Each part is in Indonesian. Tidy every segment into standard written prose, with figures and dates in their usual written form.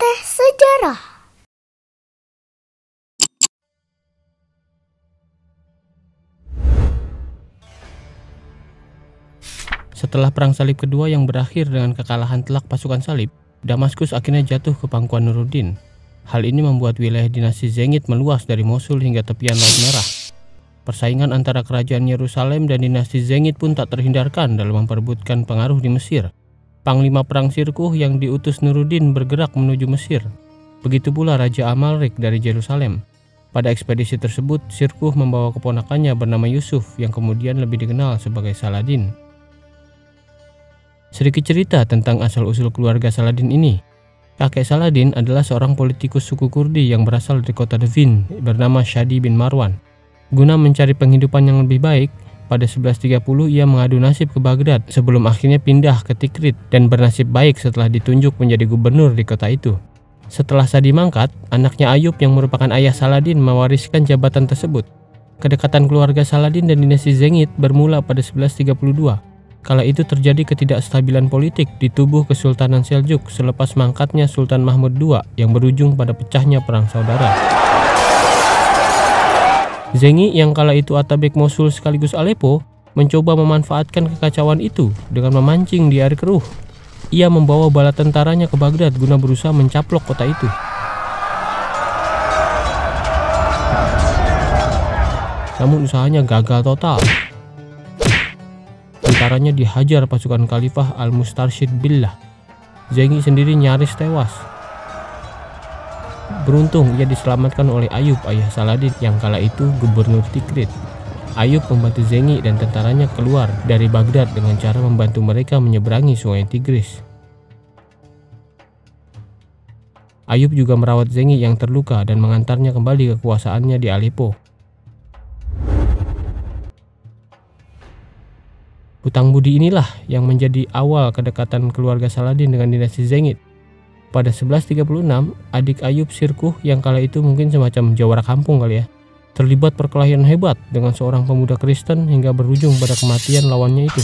Receh Sejarah. Setelah Perang Salib Kedua yang berakhir dengan kekalahan telak pasukan salib, Damaskus akhirnya jatuh ke pangkuan Nuruddin. Hal ini membuat wilayah dinasti Zengid meluas dari Mosul hingga tepian Laut Merah. Persaingan antara kerajaan Yerusalem dan dinasti Zengid pun tak terhindarkan dalam memperebutkan pengaruh di Mesir. Panglima perang Sirkuh yang diutus Nuruddin bergerak menuju Mesir. Begitu pula Raja Amalrik dari Yerusalem. Pada ekspedisi tersebut, Sirkuh membawa keponakannya bernama Yusuf yang kemudian lebih dikenal sebagai Saladin. Sedikit cerita tentang asal-usul keluarga Saladin ini. Kakek Saladin adalah seorang politikus suku Kurdi yang berasal dari kota Devin bernama Shadi bin Marwan. Guna mencari penghidupan yang lebih baik, pada 1130 ia mengadu nasib ke Baghdad sebelum akhirnya pindah ke Tikrit dan bernasib baik setelah ditunjuk menjadi gubernur di kota itu. Setelah Shadi mangkat, anaknya Ayub yang merupakan ayah Saladin mewariskan jabatan tersebut. Kedekatan keluarga Saladin dan dinasti Zengid bermula pada 1132. Kala itu terjadi ketidakstabilan politik di tubuh Kesultanan Seljuk selepas mangkatnya Sultan Mahmud II yang berujung pada pecahnya perang saudara. Zengi yang kala itu Atabek Mosul sekaligus Aleppo mencoba memanfaatkan kekacauan itu dengan memancing di air keruh. Ia membawa bala tentaranya ke Baghdad guna berusaha mencaplok kota itu. Namun usahanya gagal total. Tentaranya dihajar pasukan Khalifah Al-Mustarsyid Billah. Zengi sendiri nyaris tewas. Beruntung ia diselamatkan oleh Ayub ayah Saladin yang kala itu gubernur Tikrit. Ayub membantu Zengi dan tentaranya keluar dari Baghdad dengan cara membantu mereka menyeberangi sungai Tigris. Ayub juga merawat Zengi yang terluka dan mengantarnya kembali kekuasaannya di Aleppo. Hutang budi inilah yang menjadi awal kedekatan keluarga Saladin dengan dinasti Zengid. Pada 1136, adik Ayub Sirkuh yang kala itu mungkin semacam jawara kampung kali ya, terlibat perkelahian hebat dengan seorang pemuda Kristen hingga berujung pada kematian lawannya itu.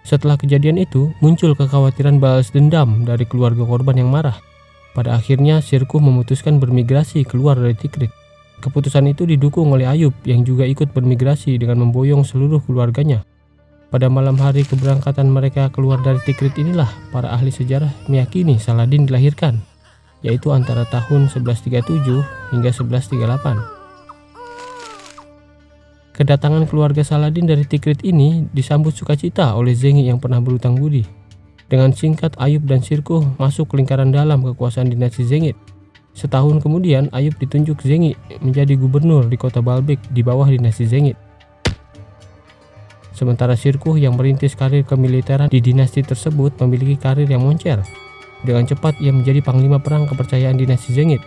Setelah kejadian itu, muncul kekhawatiran balas dendam dari keluarga korban yang marah. Pada akhirnya, Sirkuh memutuskan bermigrasi keluar dari Tikrit. Keputusan itu didukung oleh Ayub yang juga ikut bermigrasi dengan memboyong seluruh keluarganya. Pada malam hari keberangkatan mereka keluar dari Tikrit inilah para ahli sejarah meyakini Saladin dilahirkan, yaitu antara tahun 1137 hingga 1138. Kedatangan keluarga Saladin dari Tikrit ini disambut sukacita oleh Zengi yang pernah berutang budi. Dengan singkat, Ayub dan Sirkuh masuk ke lingkaran dalam kekuasaan dinasti Zengid. Setahun kemudian, Ayub ditunjuk Zengi menjadi gubernur di kota Baalbek di bawah dinasti Zengid. Sementara Sirkuh yang merintis karir kemiliteran di dinasti tersebut memiliki karir yang moncer. Dengan cepat ia menjadi panglima perang kepercayaan dinasti Zengid.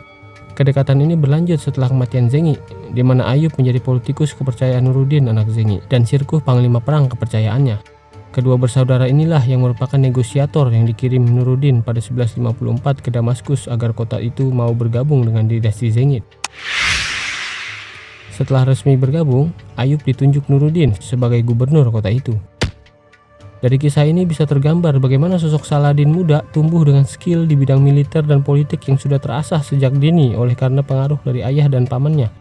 Kedekatan ini berlanjut setelah kematian Zengi, di mana Ayub menjadi politikus kepercayaan Nuruddin anak Zengi dan Sirkuh panglima perang kepercayaannya. Kedua bersaudara inilah yang merupakan negosiator yang dikirim Nuruddin pada 1154 ke Damaskus agar kota itu mau bergabung dengan dinasti Zengid. Setelah resmi bergabung, Ayub ditunjuk Nuruddin sebagai gubernur kota itu. Dari kisah ini bisa tergambar bagaimana sosok Saladin muda tumbuh dengan skill di bidang militer dan politik yang sudah terasah sejak dini oleh karena pengaruh dari ayah dan pamannya.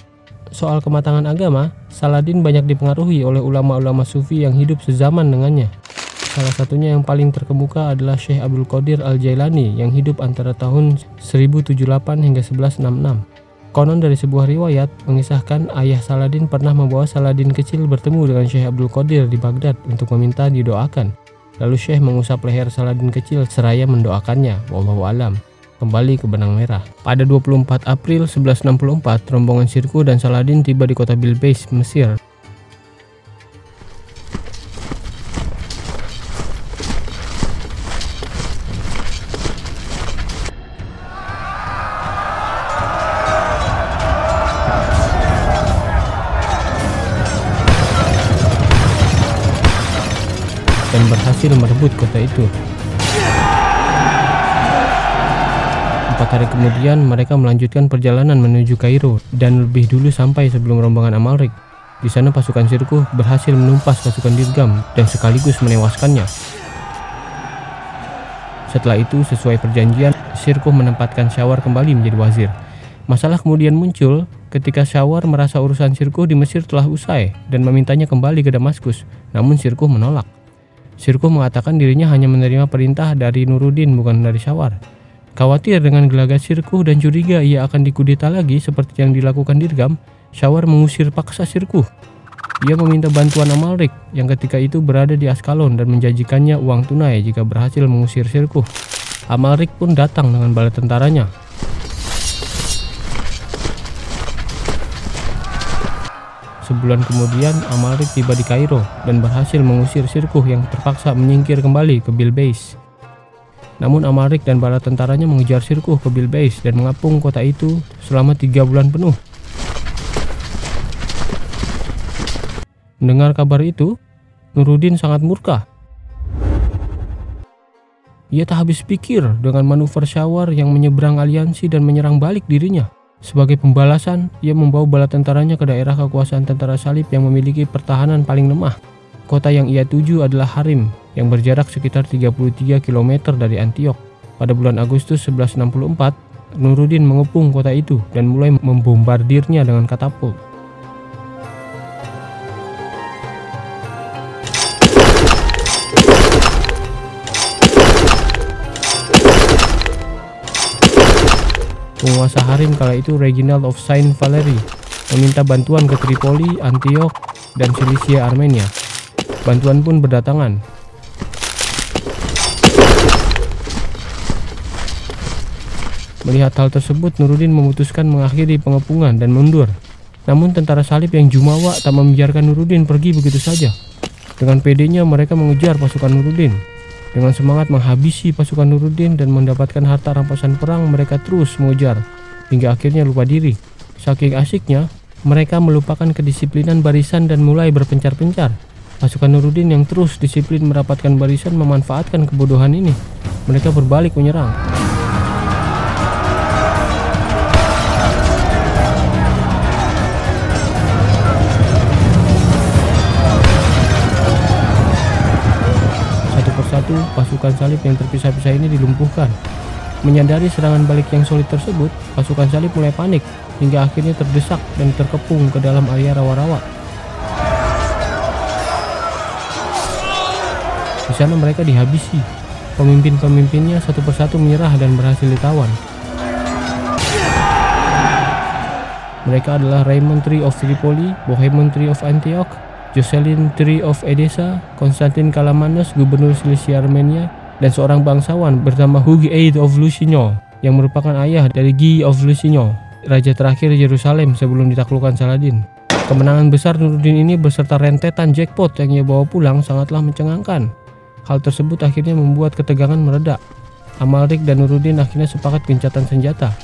Soal kematangan agama, Saladin banyak dipengaruhi oleh ulama-ulama sufi yang hidup sezaman dengannya. Salah satunya yang paling terkemuka adalah Syekh Abdul Qadir Al-Jailani yang hidup antara tahun 1078 hingga 1166. Konon dari sebuah riwayat mengisahkan ayah Saladin pernah membawa Saladin kecil bertemu dengan Syekh Abdul Qadir di Baghdad untuk meminta didoakan. Lalu Syekh mengusap leher Saladin kecil seraya mendoakannya. Wallahu alam. Kembali ke benang merah. Pada 24 April 1164, rombongan Sirkuh dan Saladin tiba di kota Bilbais, Mesir. Dan berhasil merebut kota itu. 4 hari kemudian mereka melanjutkan perjalanan menuju Kairo dan lebih dulu sampai sebelum rombongan Amalrik. Di sana pasukan Sirkuh berhasil menumpas pasukan Dirgam dan sekaligus menewaskannya. Setelah itu, sesuai perjanjian, Sirkuh menempatkan Syawar kembali menjadi wazir. Masalah kemudian muncul ketika Syawar merasa urusan Sirkuh di Mesir telah usai dan memintanya kembali ke Damaskus. Namun Sirkuh menolak. Sirkuh mengatakan dirinya hanya menerima perintah dari Nuruddin, bukan dari Syawar. Khawatir dengan gelagat Sirkuh dan curiga ia akan dikudeta lagi seperti yang dilakukan Dirgham, Syawar mengusir paksa Sirkuh. Ia meminta bantuan Amalrik yang ketika itu berada di Askalon dan menjanjikannya uang tunai jika berhasil mengusir Sirkuh. Amalrik pun datang dengan bala tentaranya. Sebulan kemudian, Amalrik tiba di Kairo dan berhasil mengusir Sirkuh yang terpaksa menyingkir kembali ke Bilbais. Namun Amalrik dan bala tentaranya mengejar Sirkuh ke Bilbais dan mengepung kota itu selama 3 bulan penuh. Mendengar kabar itu, Nuruddin sangat murka. Ia tak habis pikir dengan manuver Syawar yang menyeberang aliansi dan menyerang balik dirinya. Sebagai pembalasan, ia membawa bala tentaranya ke daerah kekuasaan tentara salib yang memiliki pertahanan paling lemah. Kota yang ia tuju adalah Harim, yang berjarak sekitar 33 km dari Antiok. Pada bulan Agustus 1164, Nuruddin mengepung kota itu dan mulai membombardirnya dengan katapult. Penguasa Harim kala itu, Reginald of Saint Valery, meminta bantuan ke Tripoli, Antiok, dan Silisia Armenia. Bantuan pun berdatangan. Melihat hal tersebut, Nuruddin memutuskan mengakhiri pengepungan dan mundur. Namun tentara salib yang jumawa tak membiarkan Nuruddin pergi begitu saja. Dengan pedenya mereka mengejar pasukan Nuruddin. Dengan semangat menghabisi pasukan Nuruddin dan mendapatkan harta rampasan perang, mereka terus mengejar hingga akhirnya lupa diri. Saking asiknya, mereka melupakan kedisiplinan barisan dan mulai berpencar-pencar. Pasukan Nuruddin yang terus disiplin merapatkan barisan memanfaatkan kebodohan ini. Mereka berbalik menyerang. Persatu, pasukan salib yang terpisah-pisah ini dilumpuhkan. Menyadari serangan balik yang solid tersebut, pasukan salib mulai panik hingga akhirnya terdesak dan terkepung ke dalam area rawa-rawa. Di sana mereka dihabisi. Pemimpin-pemimpinnya satu persatu menyerah dan berhasil ditawan. Mereka adalah Raymond III of Tripoli, Bohemond III of Antioch, Jocelyn III of Edessa, Konstantin Kalamanos, gubernur Silisia Armenia, dan seorang bangsawan bernama Hugues VIII of Lusignan, yang merupakan ayah dari Guy of Lusignan, raja terakhir Yerusalem sebelum ditaklukkan Saladin. Kemenangan besar Nuruddin ini beserta rentetan jackpot yang ia bawa pulang sangatlah mencengangkan. Hal tersebut akhirnya membuat ketegangan mereda. Amalrik dan Nuruddin akhirnya sepakat gencatan senjata.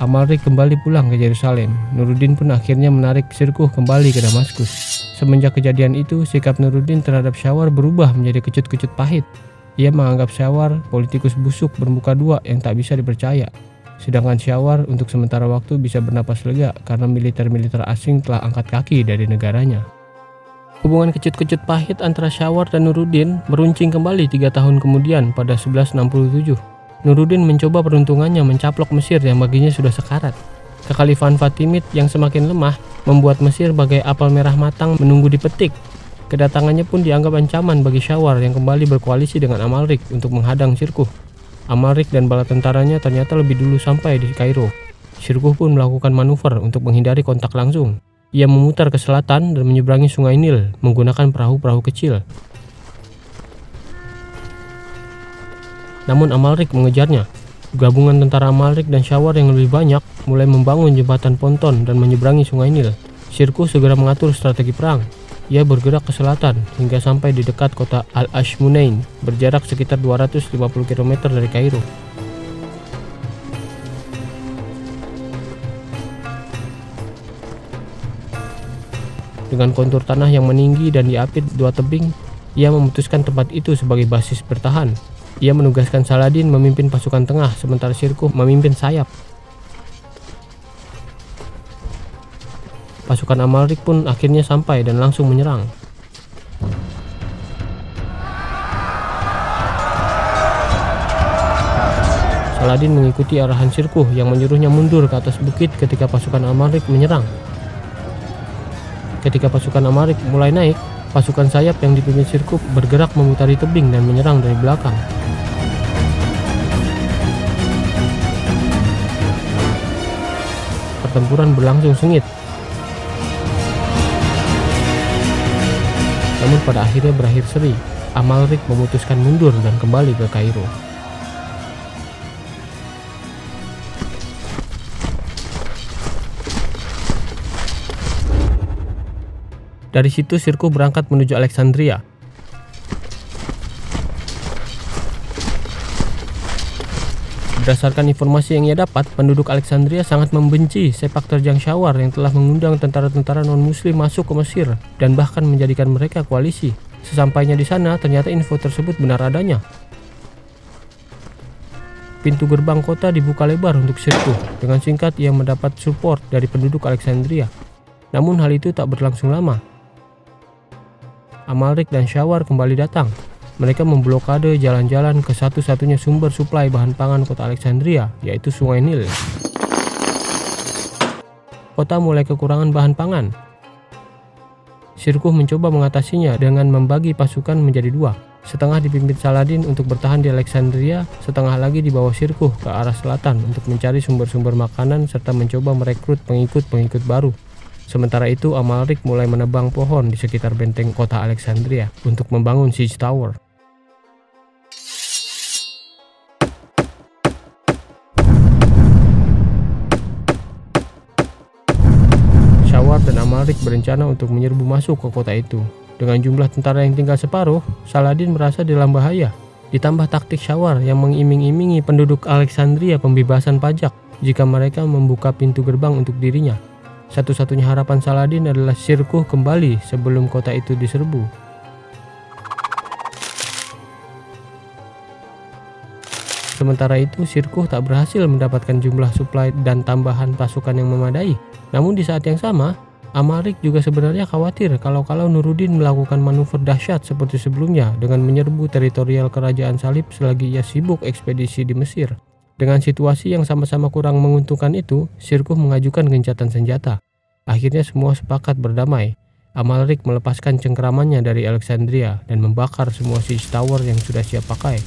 Amalrik kembali pulang ke Yerusalem. Nuruddin pun akhirnya menarik Sirkuh kembali ke Damaskus. Semenjak kejadian itu, sikap Nuruddin terhadap Syawar berubah menjadi kecut-kecut pahit. Ia menganggap Syawar politikus busuk bermuka dua yang tak bisa dipercaya. Sedangkan Syawar untuk sementara waktu bisa bernapas lega karena militer-militer asing telah angkat kaki dari negaranya. Hubungan kecut-kecut pahit antara Syawar dan Nuruddin meruncing kembali 3 tahun kemudian pada 1167. Nuruddin mencoba peruntungannya mencaplok Mesir yang baginya sudah sekarat. Kekhalifahan Fatimid yang semakin lemah membuat Mesir bagai apel merah matang menunggu dipetik. Kedatangannya pun dianggap ancaman bagi Syawar yang kembali berkoalisi dengan Amalrik untuk menghadang Sirkuh. Amalrik dan bala tentaranya ternyata lebih dulu sampai di Kairo. Sirkuh pun melakukan manuver untuk menghindari kontak langsung. Ia memutar ke selatan dan menyeberangi sungai Nil menggunakan perahu-perahu kecil. Namun Amalrik mengejarnya. Gabungan tentara Amalrik dan Syawar yang lebih banyak mulai membangun jembatan ponton dan menyeberangi sungai Nil. Sirkuh segera mengatur strategi perang. Ia bergerak ke selatan hingga sampai di dekat kota Al-Ashmunain, berjarak sekitar 250 km dari Kairo. Dengan kontur tanah yang meninggi dan diapit 2 tebing, ia memutuskan tempat itu sebagai basis bertahan. Ia menugaskan Saladin memimpin pasukan tengah, sementara Sirkuh memimpin sayap. Pasukan Amalrik pun akhirnya sampai dan langsung menyerang. Saladin mengikuti arahan Sirkuh yang menyuruhnya mundur ke atas bukit ketika pasukan Amalrik menyerang. Ketika pasukan Amalrik mulai naik, pasukan sayap yang dipimpin Sirkuh bergerak memutari tebing dan menyerang dari belakang. Pertempuran berlangsung sengit. Namun pada akhirnya berakhir seri. Amalrik memutuskan mundur dan kembali ke Kairo. Dari situ Sirkuh berangkat menuju Alexandria. Berdasarkan informasi yang ia dapat, penduduk Alexandria sangat membenci sepak terjang Shawar yang telah mengundang tentara-tentara non-muslim masuk ke Mesir dan bahkan menjadikan mereka koalisi. Sesampainya di sana, ternyata info tersebut benar adanya. Pintu gerbang kota dibuka lebar untuk Sirkuh. Dengan singkat, ia mendapat support dari penduduk Alexandria. Namun hal itu tak berlangsung lama. Amalrik dan Shawar kembali datang. Mereka memblokade jalan-jalan ke satu-satunya sumber suplai bahan pangan kota Alexandria, yaitu Sungai Nil. Kota mulai kekurangan bahan pangan. Sirkuh mencoba mengatasinya dengan membagi pasukan menjadi dua. Setengah dipimpin Saladin untuk bertahan di Alexandria, setengah lagi di bawah Sirkuh ke arah selatan untuk mencari sumber-sumber makanan serta mencoba merekrut pengikut-pengikut baru. Sementara itu, Amalrik mulai menebang pohon di sekitar benteng kota Alexandria untuk membangun siege tower. Shawar dan Amalrik berencana untuk menyerbu masuk ke kota itu. Dengan jumlah tentara yang tinggal separuh, Saladin merasa dalam bahaya. Ditambah taktik Shawar yang mengiming-imingi penduduk Alexandria pembebasan pajak jika mereka membuka pintu gerbang untuk dirinya. Satu-satunya harapan Saladin adalah Sirkuh kembali sebelum kota itu diserbu. Sementara itu, Sirkuh tak berhasil mendapatkan jumlah suplai dan tambahan pasukan yang memadai. Namun di saat yang sama, Amalrik juga sebenarnya khawatir kalau Nuruddin melakukan manuver dahsyat seperti sebelumnya dengan menyerbu teritorial kerajaan Salib selagi ia sibuk ekspedisi di Mesir. Dengan situasi yang sama-sama kurang menguntungkan itu, Sirkuh mengajukan gencatan senjata. Akhirnya semua sepakat berdamai. Amalrik melepaskan cengkeramannya dari Alexandria dan membakar semua siege tower yang sudah siap pakai.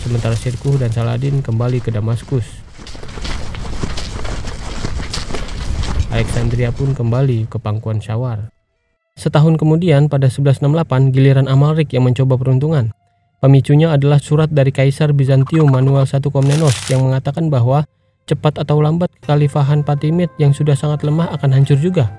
Sementara Sirkuh dan Saladin kembali ke Damaskus. Alexandria pun kembali ke pangkuan Shawar. Setahun kemudian, pada 1168, giliran Amalrik yang mencoba peruntungan. Pemicunya adalah surat dari Kaisar Bizantium Manuel I Komnenos yang mengatakan bahwa cepat atau lambat kekhalifahan Fatimid yang sudah sangat lemah akan hancur juga.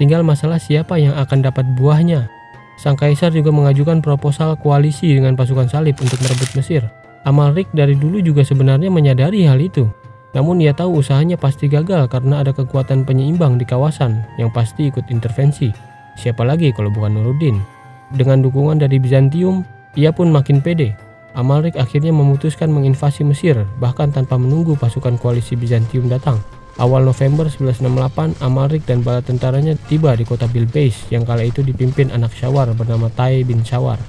Tinggal masalah siapa yang akan dapat buahnya. Sang Kaisar juga mengajukan proposal koalisi dengan pasukan Salib untuk merebut Mesir. Amalrik dari dulu juga sebenarnya menyadari hal itu. Namun ia tahu usahanya pasti gagal karena ada kekuatan penyeimbang di kawasan yang pasti ikut intervensi. Siapa lagi kalau bukan Nuruddin? Dengan dukungan dari Bizantium, ia pun makin pede. Amalrik akhirnya memutuskan menginvasi Mesir, bahkan tanpa menunggu pasukan koalisi Bizantium datang. Awal November 1168, Amalrik dan bala tentaranya tiba di kota Bilbeis yang kala itu dipimpin anak Shawar bernama Tai bin Shawar.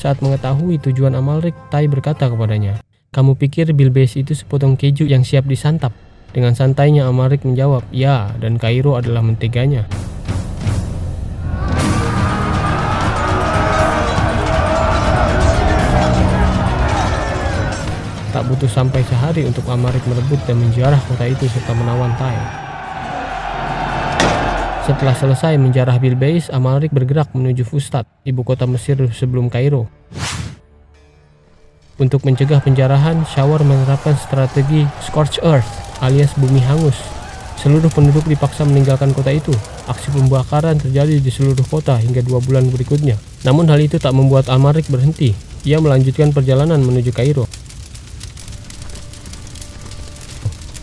Saat mengetahui tujuan Amalrik, Tai berkata kepadanya, "Kamu pikir Bilbeis itu sepotong keju yang siap disantap?" Dengan santainya Amalrik menjawab, "Ya, dan Kairo adalah menteganya." Tak butuh sampai sehari untuk Amalrik merebut dan menjarah kota itu serta menawan Tai. Setelah selesai menjarah Bilbeis, Amalrik bergerak menuju Fustat, ibu kota Mesir sebelum Kairo. Untuk mencegah penjarahan, Shawar menerapkan strategi Scorched Earth alias bumi hangus. Seluruh penduduk dipaksa meninggalkan kota itu. Aksi pembakaran terjadi di seluruh kota hingga 2 bulan berikutnya. Namun hal itu tak membuat Amalrik berhenti. Ia melanjutkan perjalanan menuju Kairo.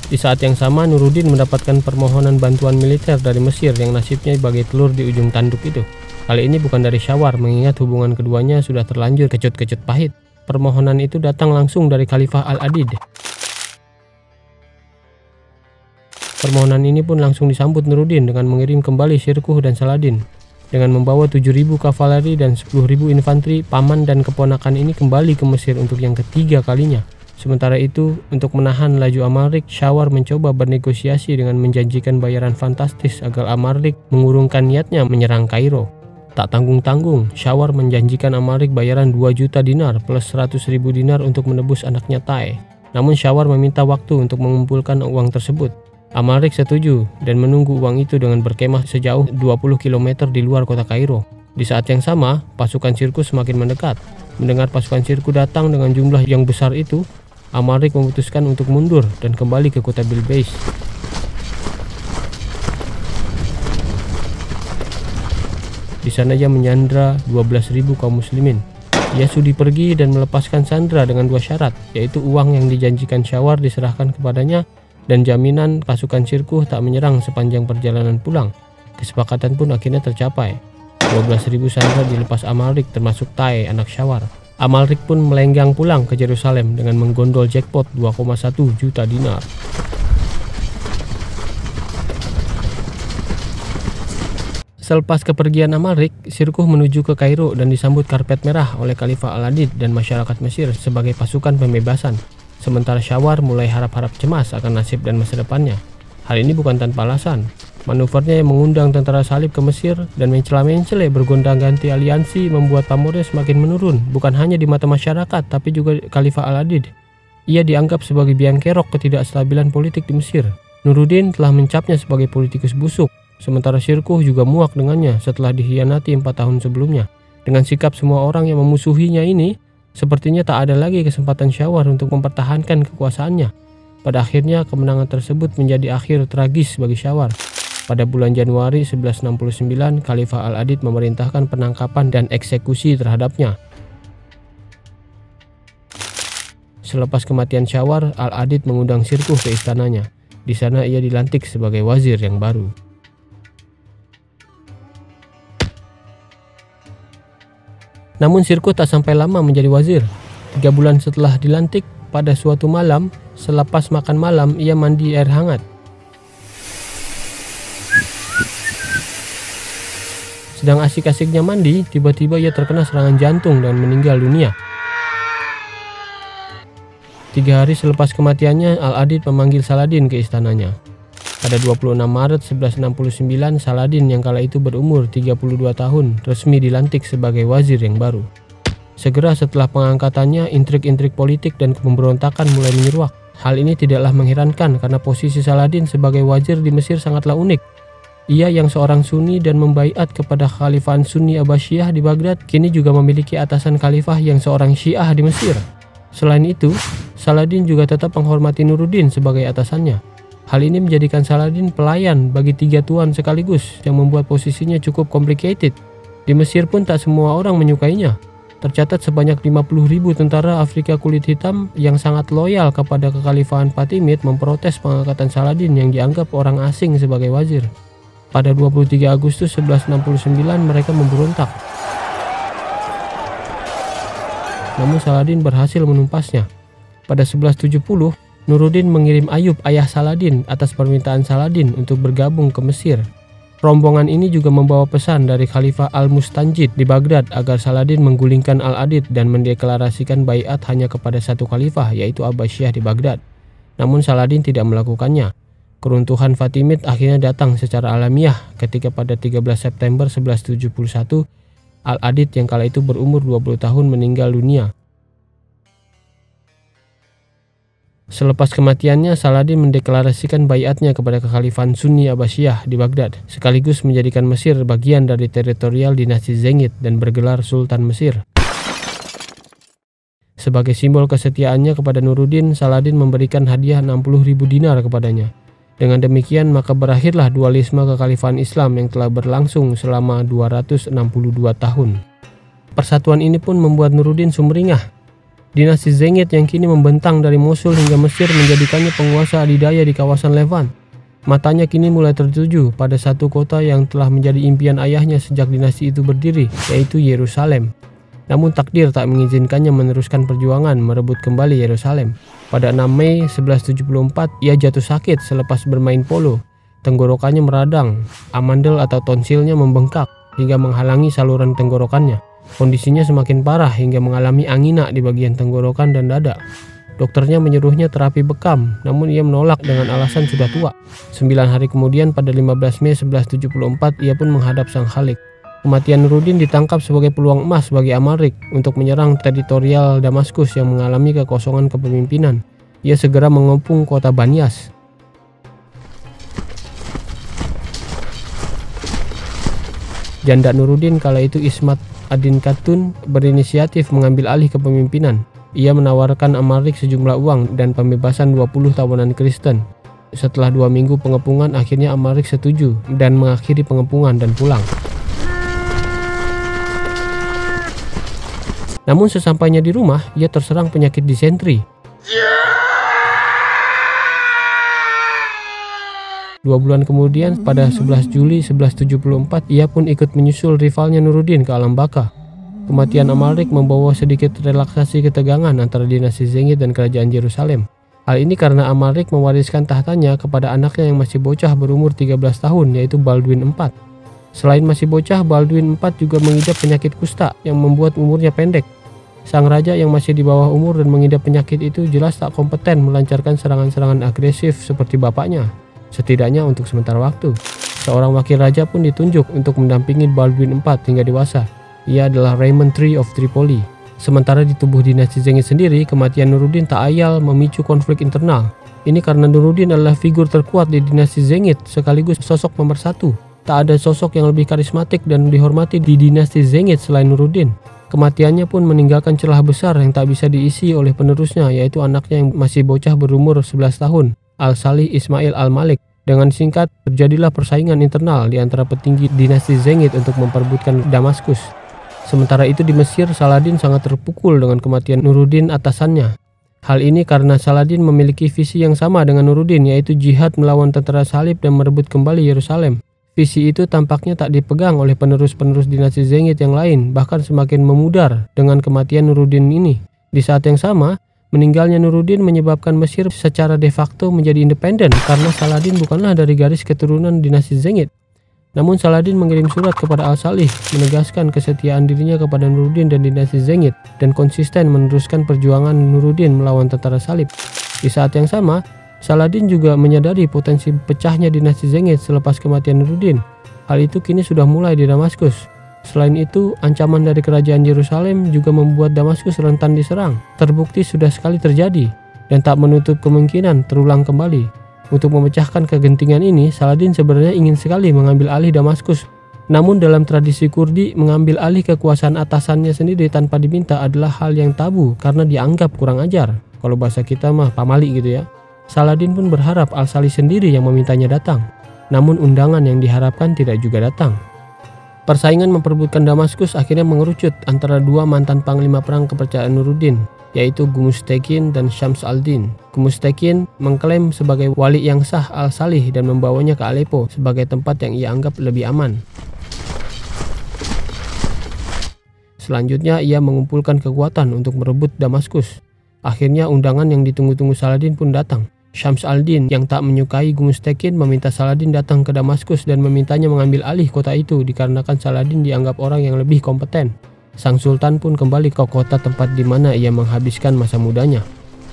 Di saat yang sama, Nuruddin mendapatkan permohonan bantuan militer dari Mesir yang nasibnya bagai telur di ujung tanduk itu. Kali ini bukan dari Shawar, mengingat hubungan keduanya sudah terlanjur kecut-kecut pahit. Permohonan itu datang langsung dari Khalifah Al-Adid. Permohonan ini pun langsung disambut Nuruddin dengan mengirim kembali Sirkuh dan Saladin. Dengan membawa 7.000 kavaleri dan 10.000 infanteri, paman dan keponakan ini kembali ke Mesir untuk yang ketiga kalinya. Sementara itu, untuk menahan laju Amalrik, Shawar mencoba bernegosiasi dengan menjanjikan bayaran fantastis agar Amalrik mengurungkan niatnya menyerang Kairo. Tak tanggung-tanggung, Shawar menjanjikan Amalrik bayaran 2 juta dinar plus 100.000 dinar untuk menebus anaknya Tai. Namun Shawar meminta waktu untuk mengumpulkan uang tersebut. Amalrik setuju dan menunggu uang itu dengan berkemah sejauh 20 km di luar kota Kairo. Di saat yang sama, pasukan sirkus semakin mendekat. Mendengar pasukan sirkus datang dengan jumlah yang besar itu, Amalrik memutuskan untuk mundur dan kembali ke kota Bilbais. Di sana ia menyandra 12.000 kaum muslimin. Ia sudi pergi dan melepaskan sandera dengan 2 syarat, yaitu uang yang dijanjikan Shawar diserahkan kepadanya dan jaminan pasukan sirkuh tak menyerang sepanjang perjalanan pulang. Kesepakatan pun akhirnya tercapai. 12.000 sandera dilepas Amalrik termasuk Tai, anak Shawar. Amalrik pun melenggang pulang ke Yerusalem dengan menggondol jackpot 2,1 juta dinar. Selepas kepergian Amalrik, sirkuh menuju ke Kairo dan disambut karpet merah oleh Khalifah Al-Adid dan masyarakat Mesir sebagai pasukan pembebasan. Sementara Shawar mulai harap-harap cemas akan nasib dan masa depannya. Hal ini bukan tanpa alasan. Manuvernya yang mengundang tentara salib ke Mesir dan mencela-mencela bergonta-ganti aliansi membuat pamornya semakin menurun, bukan hanya di mata masyarakat tapi juga Khalifah Al-Adid. Ia dianggap sebagai biang kerok ketidakstabilan politik di Mesir. Nuruddin telah mencapnya sebagai politikus busuk, sementara sirkuh juga muak dengannya setelah dikhianati 4 tahun sebelumnya. Dengan sikap semua orang yang memusuhinya ini, sepertinya tak ada lagi kesempatan Shawar untuk mempertahankan kekuasaannya. Pada akhirnya kemenangan tersebut menjadi akhir tragis bagi Shawar. Pada bulan Januari 1169, Khalifah Al-Adid memerintahkan penangkapan dan eksekusi terhadapnya. Selepas kematian Shawar, Al-Adid mengundang sirkuh ke istananya. Di sana ia dilantik sebagai wazir yang baru. Namun sirkuh tak sampai lama menjadi wazir. 3 bulan setelah dilantik, pada suatu malam, selepas makan malam, ia mandi air hangat. Sedang asik-asiknya mandi, tiba-tiba ia terkena serangan jantung dan meninggal dunia. 3 hari selepas kematiannya, Al-Adid memanggil Saladin ke istananya. Pada 26 Maret 1169, Saladin yang kala itu berumur 32 tahun resmi dilantik sebagai wazir yang baru. Segera setelah pengangkatannya, intrik-intrik politik dan pemberontakan mulai menyeruak. Hal ini tidaklah mengherankan karena posisi Saladin sebagai wazir di Mesir sangatlah unik. Ia yang seorang Sunni dan membaiat kepada Khalifah Sunni Abbasiyah di Baghdad, kini juga memiliki atasan khalifah yang seorang Syiah di Mesir. Selain itu, Saladin juga tetap menghormati Nuruddin sebagai atasannya. Hal ini menjadikan Saladin pelayan bagi 3 tuan sekaligus yang membuat posisinya cukup complicated. Di Mesir pun tak semua orang menyukainya. Tercatat sebanyak 50.000 tentara Afrika kulit hitam yang sangat loyal kepada kekhalifahan Fatimid memprotes pengangkatan Saladin yang dianggap orang asing sebagai wazir. Pada 23 Agustus 1169 mereka memberontak. Namun Saladin berhasil menumpasnya. Pada 1170, Nuruddin mengirim Ayub, ayah Saladin, atas permintaan Saladin untuk bergabung ke Mesir. Rombongan ini juga membawa pesan dari Khalifah Al-Mustanjid di Baghdad agar Saladin menggulingkan Al-Adid dan mendeklarasikan baiat hanya kepada satu khalifah, yaitu Abbasiyah di Baghdad. Namun Saladin tidak melakukannya. Keruntuhan Fatimid akhirnya datang secara alamiah ketika pada 13 September 1171, Al-Adid yang kala itu berumur 20 tahun meninggal dunia. Selepas kematiannya, Saladin mendeklarasikan baiatnya kepada kekhalifahan Sunni Abbasiyah di Baghdad, sekaligus menjadikan Mesir bagian dari teritorial dinasti Zengid dan bergelar Sultan Mesir. Sebagai simbol kesetiaannya kepada Nuruddin, Saladin memberikan hadiah 60.000 dinar kepadanya. Dengan demikian, maka berakhirlah dualisme kekhalifahan Islam yang telah berlangsung selama 262 tahun. Persatuan ini pun membuat Nuruddin sumringah. Dinasti Zengid yang kini membentang dari Mosul hingga Mesir menjadikannya penguasa adidaya di kawasan Levant. Matanya kini mulai tertuju pada satu kota yang telah menjadi impian ayahnya sejak dinasti itu berdiri, yaitu Yerusalem. Namun takdir tak mengizinkannya meneruskan perjuangan merebut kembali Yerusalem. Pada 6 Mei 1174, ia jatuh sakit selepas bermain polo. Tenggorokannya meradang, amandel atau tonsilnya membengkak. hingga menghalangi saluran tenggorokannya. Kondisinya semakin parah hingga mengalami angina di bagian tenggorokan dan dada. Dokternya menyuruhnya terapi bekam, namun ia menolak dengan alasan sudah tua. 9 hari kemudian pada 15 Mei 1174 ia pun menghadap Sang Khalik. Kematian Nuruddin ditangkap sebagai peluang emas bagi Amalrik untuk menyerang teritorial Damaskus yang mengalami kekosongan kepemimpinan. Ia segera mengepung kota Banias. Janda Nuruddin kala itu Ismat ad-Din Khatun berinisiatif mengambil alih kepemimpinan. Ia menawarkan Amalrik sejumlah uang dan pembebasan 20 tawanan Kristen. Setelah 2 minggu pengepungan, akhirnya Amalrik setuju dan mengakhiri pengepungan dan pulang. Namun sesampainya di rumah, ia terserang penyakit disentri. 2 bulan kemudian, pada 11 Juli 1174, ia pun ikut menyusul rivalnya Nuruddin ke alam baka. Kematian Amalrik membawa sedikit relaksasi ketegangan antara dinasti Zengid dan kerajaan Yerusalem. Hal ini karena Amalrik mewariskan tahtanya kepada anaknya yang masih bocah berumur 13 tahun, yaitu Baldwin IV. Selain masih bocah, Baldwin IV juga mengidap penyakit kusta yang membuat umurnya pendek. Sang raja yang masih di bawah umur dan mengidap penyakit itu jelas tak kompeten melancarkan serangan-serangan agresif seperti bapaknya. Setidaknya untuk sementara waktu. Seorang wakil raja pun ditunjuk untuk mendampingi Baldwin IV hingga dewasa. Ia adalah Raymond III of Tripoli. Sementara di tubuh dinasti Zengid sendiri, kematian Nuruddin tak ayal memicu konflik internal. Ini karena Nuruddin adalah figur terkuat di dinasti Zengid sekaligus sosok nomor 1. Tak ada sosok yang lebih karismatik dan dihormati di dinasti Zengid selain Nuruddin. Kematiannya pun meninggalkan celah besar yang tak bisa diisi oleh penerusnya, yaitu anaknya yang masih bocah berumur 11 tahun, Al-Salih Ismail Al-Malik. Dengan singkat, terjadilah persaingan internal di antara petinggi dinasti Zengid untuk memperebutkan Damaskus. Sementara itu di Mesir, Saladin sangat terpukul dengan kematian Nuruddin atasannya. Hal ini karena Saladin memiliki visi yang sama dengan Nuruddin, yaitu jihad melawan tentara salib dan merebut kembali Yerusalem. Visi itu tampaknya tak dipegang oleh penerus-penerus dinasti Zengid yang lain, bahkan semakin memudar dengan kematian Nuruddin ini. Di saat yang sama, meninggalnya Nuruddin menyebabkan Mesir secara de facto menjadi independen karena Saladin bukanlah dari garis keturunan dinasti Zengid. Namun Saladin mengirim surat kepada Al-Salih menegaskan kesetiaan dirinya kepada Nuruddin dan dinasti Zengid dan konsisten meneruskan perjuangan Nuruddin melawan tentara salib. Di saat yang sama, Saladin juga menyadari potensi pecahnya dinasti Zengid selepas kematian Nuruddin. Hal itu kini sudah mulai di Damaskus. Selain itu, ancaman dari kerajaan Yerusalem juga membuat Damaskus rentan diserang. Terbukti sudah sekali terjadi dan tak menutup kemungkinan terulang kembali. Untuk memecahkan kegentingan ini, Saladin sebenarnya ingin sekali mengambil alih Damaskus. Namun dalam tradisi Kurdi, mengambil alih kekuasaan atasannya sendiri tanpa diminta adalah hal yang tabu karena dianggap kurang ajar. Kalau bahasa kita mah pamali gitu ya. Saladin pun berharap Al-Salih sendiri yang memintanya datang. Namun undangan yang diharapkan tidak juga datang. Persaingan memperebutkan Damaskus akhirnya mengerucut antara 2 mantan panglima perang kepercayaan Nuruddin, yaitu Gumustekin dan Syams al-Din. Gumustekin mengklaim sebagai wali yang sah Al-Salih dan membawanya ke Aleppo sebagai tempat yang ia anggap lebih aman. Selanjutnya ia mengumpulkan kekuatan untuk merebut Damaskus. Akhirnya undangan yang ditunggu-tunggu Saladin pun datang. Syams al-Din yang tak menyukai Gumustekin meminta Saladin datang ke Damaskus dan memintanya mengambil alih kota itu dikarenakan Saladin dianggap orang yang lebih kompeten. Sang Sultan pun kembali ke kota tempat di mana ia menghabiskan masa mudanya.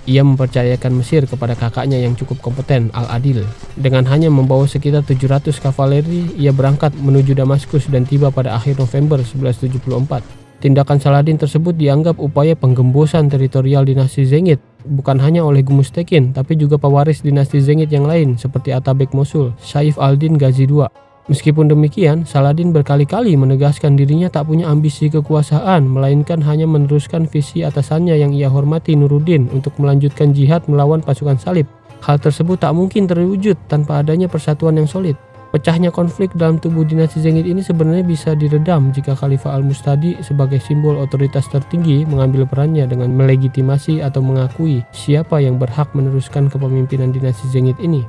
Ia mempercayakan Mesir kepada kakaknya yang cukup kompeten, Al-Adil. Dengan hanya membawa sekitar 700 kavaleri, ia berangkat menuju Damaskus dan tiba pada akhir November 1174. Tindakan Saladin tersebut dianggap upaya penggembosan teritorial dinasti Zengid, bukan hanya oleh Gumustekin, tapi juga pewaris dinasti Zengid yang lain seperti Atabek Mosul, Saif al-Din Ghazi II. Meskipun demikian, Saladin berkali-kali menegaskan dirinya tak punya ambisi kekuasaan, melainkan hanya meneruskan visi atasannya yang ia hormati Nuruddin untuk melanjutkan jihad melawan pasukan salib. Hal tersebut tak mungkin terwujud tanpa adanya persatuan yang solid. Pecahnya konflik dalam tubuh dinasti Zengid ini sebenarnya bisa diredam jika Khalifah Al-Mustadi sebagai simbol otoritas tertinggi mengambil perannya dengan melegitimasi atau mengakui siapa yang berhak meneruskan kepemimpinan dinasti Zengid ini.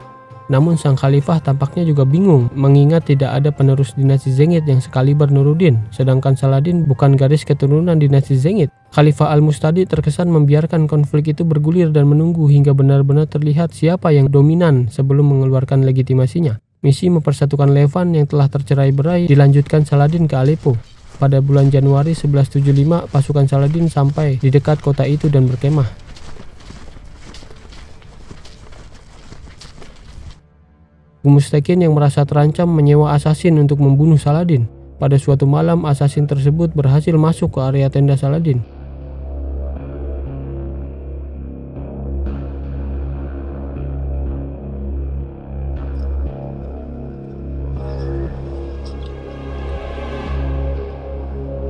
Namun sang khalifah tampaknya juga bingung mengingat tidak ada penerus dinasti Zengid yang sekaliber Nuruddin, sedangkan Saladin bukan garis keturunan dinasti Zengid. Khalifah Al-Mustadi terkesan membiarkan konflik itu bergulir dan menunggu hingga benar-benar terlihat siapa yang dominan sebelum mengeluarkan legitimasinya. Misi mempersatukan Levant yang telah tercerai-berai dilanjutkan Saladin ke Aleppo. Pada bulan Januari 1175, pasukan Saladin sampai di dekat kota itu dan berkemah. Gumustakin yang merasa terancam menyewa asasin untuk membunuh Saladin. Pada suatu malam, asasin tersebut berhasil masuk ke area tenda Saladin.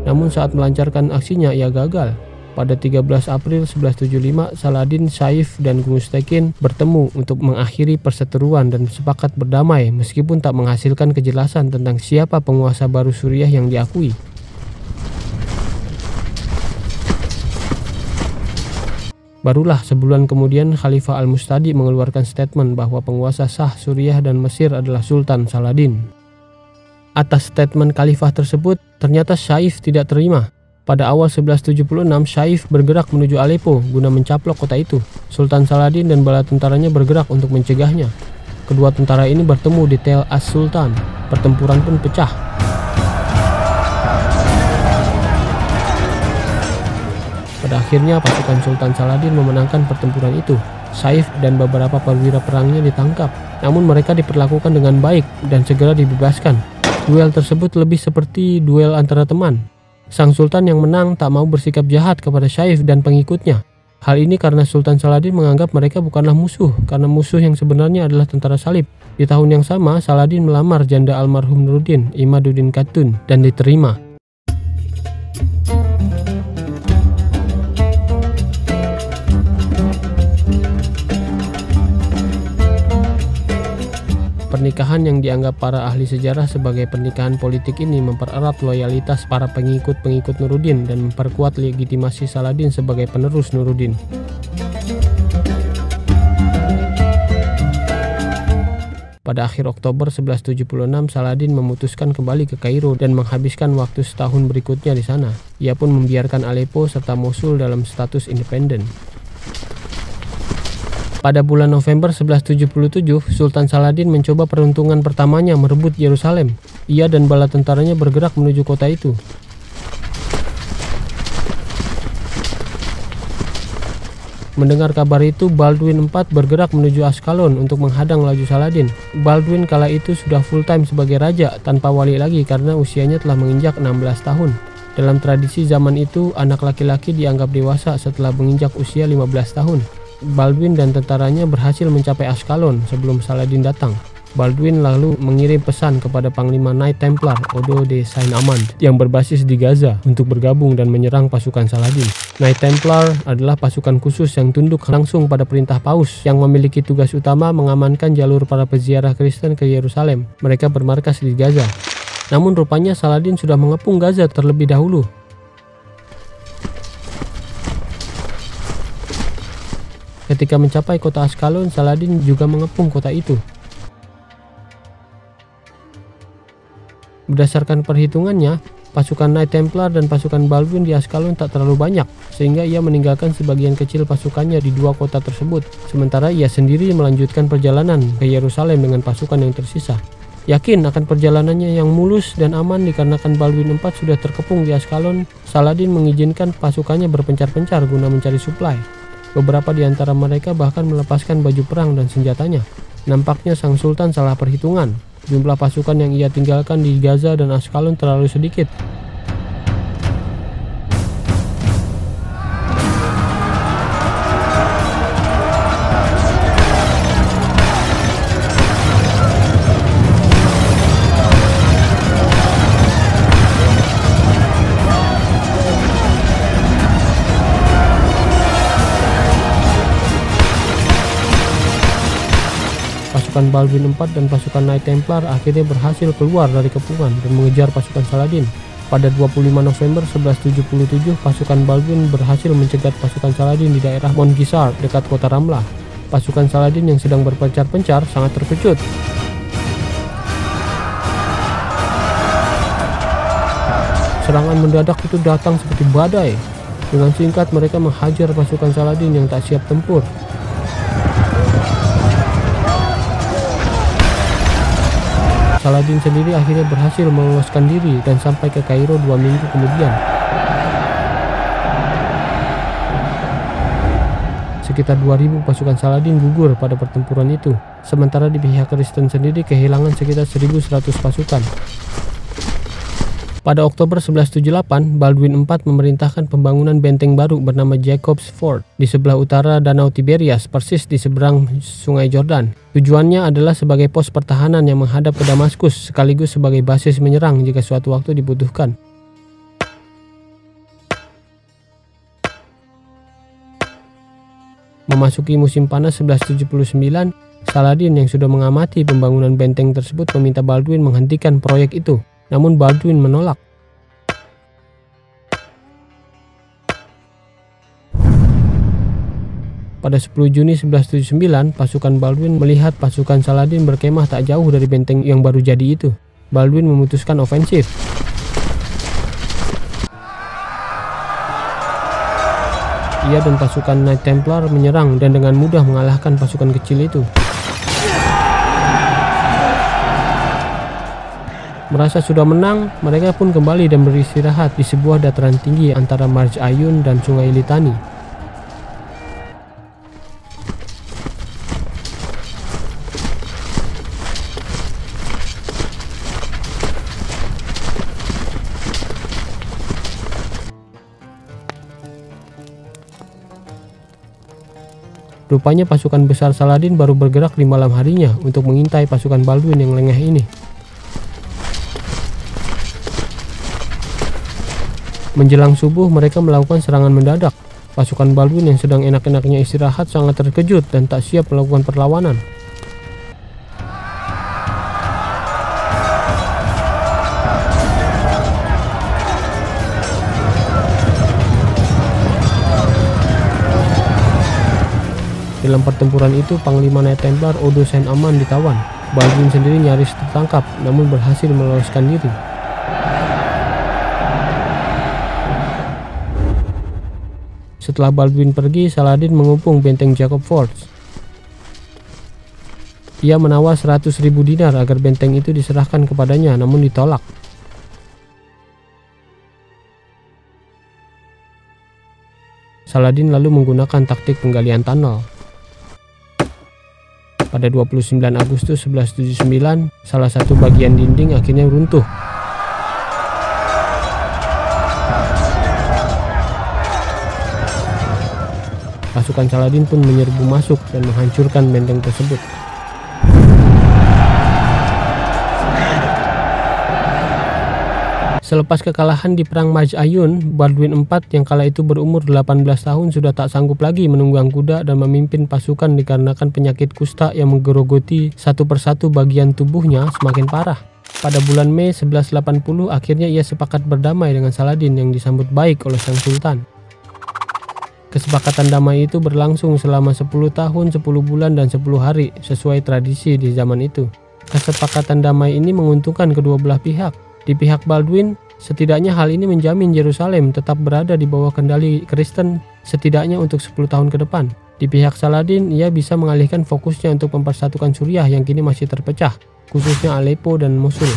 Namun saat melancarkan aksinya, ia gagal. Pada 13 April 1175, Saladin, Saif, dan Gumustakin bertemu untuk mengakhiri perseteruan dan sepakat berdamai meskipun tak menghasilkan kejelasan tentang siapa penguasa baru Suriah yang diakui. Barulah sebulan kemudian Khalifah Al-Mustadi mengeluarkan statement bahwa penguasa sah Suriah dan Mesir adalah Sultan Saladin. Atas statement khalifah tersebut, ternyata Saif tidak terima. Pada awal 1176, Saif bergerak menuju Aleppo guna mencaplok kota itu. Sultan Saladin dan bala tentaranya bergerak untuk mencegahnya. Kedua tentara ini bertemu di Tel As-Sultan. Pertempuran pun pecah. Pada akhirnya pasukan Sultan Saladin memenangkan pertempuran itu. Saif dan beberapa perwira perangnya ditangkap, namun mereka diperlakukan dengan baik dan segera dibebaskan. Duel tersebut lebih seperti duel antara teman. Sang Sultan yang menang tak mau bersikap jahat kepada Saif dan pengikutnya. Hal ini karena Sultan Saladin menganggap mereka bukanlah musuh, karena musuh yang sebenarnya adalah tentara salib. Di tahun yang sama, Saladin melamar janda almarhum Nuruddin, Imaduddin Khatun, dan diterima. Pernikahan yang dianggap para ahli sejarah sebagai pernikahan politik ini mempererat loyalitas para pengikut-pengikut Nuruddin dan memperkuat legitimasi Saladin sebagai penerus Nuruddin. Pada akhir Oktober 1176, Saladin memutuskan kembali ke Kairo dan menghabiskan waktu setahun berikutnya di sana. Ia pun membiarkan Aleppo serta Mosul dalam status independen. Pada bulan November 1177, Sultan Saladin mencoba peruntungan pertamanya merebut Yerusalem. Ia dan bala tentaranya bergerak menuju kota itu. Mendengar kabar itu, Baldwin IV bergerak menuju Askalon untuk menghadang laju Saladin. Baldwin kala itu sudah full time sebagai raja tanpa wali lagi karena usianya telah menginjak 16 tahun. Dalam tradisi zaman itu, anak laki-laki dianggap dewasa setelah menginjak usia 15 tahun. Baldwin dan tentaranya berhasil mencapai Askalon sebelum Saladin datang. Baldwin lalu mengirim pesan kepada Panglima Knight Templar Odo de Saint-Amand yang berbasis di Gaza untuk bergabung dan menyerang pasukan Saladin. Knight Templar adalah pasukan khusus yang tunduk langsung pada perintah Paus yang memiliki tugas utama mengamankan jalur para peziarah Kristen ke Yerusalem. Mereka bermarkas di Gaza. Namun rupanya Saladin sudah mengepung Gaza terlebih dahulu. Ketika mencapai kota Askalon, Saladin juga mengepung kota itu. Berdasarkan perhitungannya, pasukan Knight Templar dan pasukan Baldwin di Askalon tak terlalu banyak, sehingga ia meninggalkan sebagian kecil pasukannya di dua kota tersebut. Sementara ia sendiri melanjutkan perjalanan ke Yerusalem dengan pasukan yang tersisa. Yakin akan perjalanannya yang mulus dan aman dikarenakan Baldwin IV sudah terkepung di Askalon, Saladin mengizinkan pasukannya berpencar-pencar guna mencari suplai. Beberapa di antara mereka bahkan melepaskan baju perang dan senjatanya. Nampaknya sang Sultan salah perhitungan. Jumlah pasukan yang ia tinggalkan di Gaza dan Askalon terlalu sedikit. Pasukan Baldwin IV dan pasukan Knight Templar akhirnya berhasil keluar dari kepungan dan mengejar pasukan Saladin. Pada 25 November 1177, pasukan Baldwin berhasil mencegat pasukan Saladin di daerah Mount Gisar dekat kota Ramlah. Pasukan Saladin yang sedang berpencar-pencar sangat terkejut. Serangan mendadak itu datang seperti badai. Dengan singkat mereka menghajar pasukan Saladin yang tak siap tempur. Saladin sendiri akhirnya berhasil meloloskan diri dan sampai ke Kairo 2 minggu kemudian. Sekitar 2.000 pasukan Saladin gugur pada pertempuran itu, sementara di pihak Kristen sendiri kehilangan sekitar 1.100 pasukan. Pada Oktober 1178, Baldwin IV memerintahkan pembangunan benteng baru bernama Jacob's Ford di sebelah utara Danau Tiberias, persis di seberang Sungai Jordan. Tujuannya adalah sebagai pos pertahanan yang menghadap ke Damaskus, sekaligus sebagai basis menyerang jika suatu waktu dibutuhkan. Memasuki musim panas 1179, Saladin yang sudah mengamati pembangunan benteng tersebut meminta Baldwin menghentikan proyek itu. Namun Baldwin menolak. Pada 10 Juni 1179, pasukan Baldwin melihat pasukan Saladin berkemah tak jauh dari benteng yang baru jadi itu. Baldwin memutuskan ofensif. Ia dan pasukan Knight Templar menyerang dan dengan mudah mengalahkan pasukan kecil itu. Merasa sudah menang, mereka pun kembali dan beristirahat di sebuah dataran tinggi antara Marj Ayun dan Sungai Litani. Rupanya pasukan besar Saladin baru bergerak di malam harinya untuk mengintai pasukan Baldwin yang lengah ini. Menjelang subuh, mereka melakukan serangan mendadak. Pasukan Baldwin yang sedang enak-enaknya istirahat sangat terkejut dan tak siap melakukan perlawanan. Dalam pertempuran itu, Panglima Knight Templar Odo Saint Amand ditawan. Baldwin sendiri nyaris tertangkap, namun berhasil meloloskan diri. Setelah Baldwin pergi, Saladin mengepung benteng Jacob Ford. Ia menawar 100.000 dinar agar benteng itu diserahkan kepadanya, namun ditolak. Saladin lalu menggunakan taktik penggalian tunnel. Pada 29 Agustus 1179, salah satu bagian dinding akhirnya runtuh. Pasukan Saladin pun menyerbu masuk dan menghancurkan benteng tersebut. Selepas kekalahan di perang Marj Ayun, Baldwin IV yang kala itu berumur 18 tahun sudah tak sanggup lagi menunggang kuda dan memimpin pasukan dikarenakan penyakit kusta yang menggerogoti satu persatu bagian tubuhnya semakin parah. Pada bulan Mei 1180, akhirnya ia sepakat berdamai dengan Saladin yang disambut baik oleh sang sultan. Kesepakatan damai itu berlangsung selama 10 tahun, 10 bulan, dan 10 hari sesuai tradisi di zaman itu. Kesepakatan damai ini menguntungkan kedua belah pihak. Di pihak Baldwin, setidaknya hal ini menjamin Yerusalem tetap berada di bawah kendali Kristen setidaknya untuk 10 tahun ke depan. Di pihak Saladin, ia bisa mengalihkan fokusnya untuk mempersatukan Suriah yang kini masih terpecah, khususnya Aleppo dan Mosul.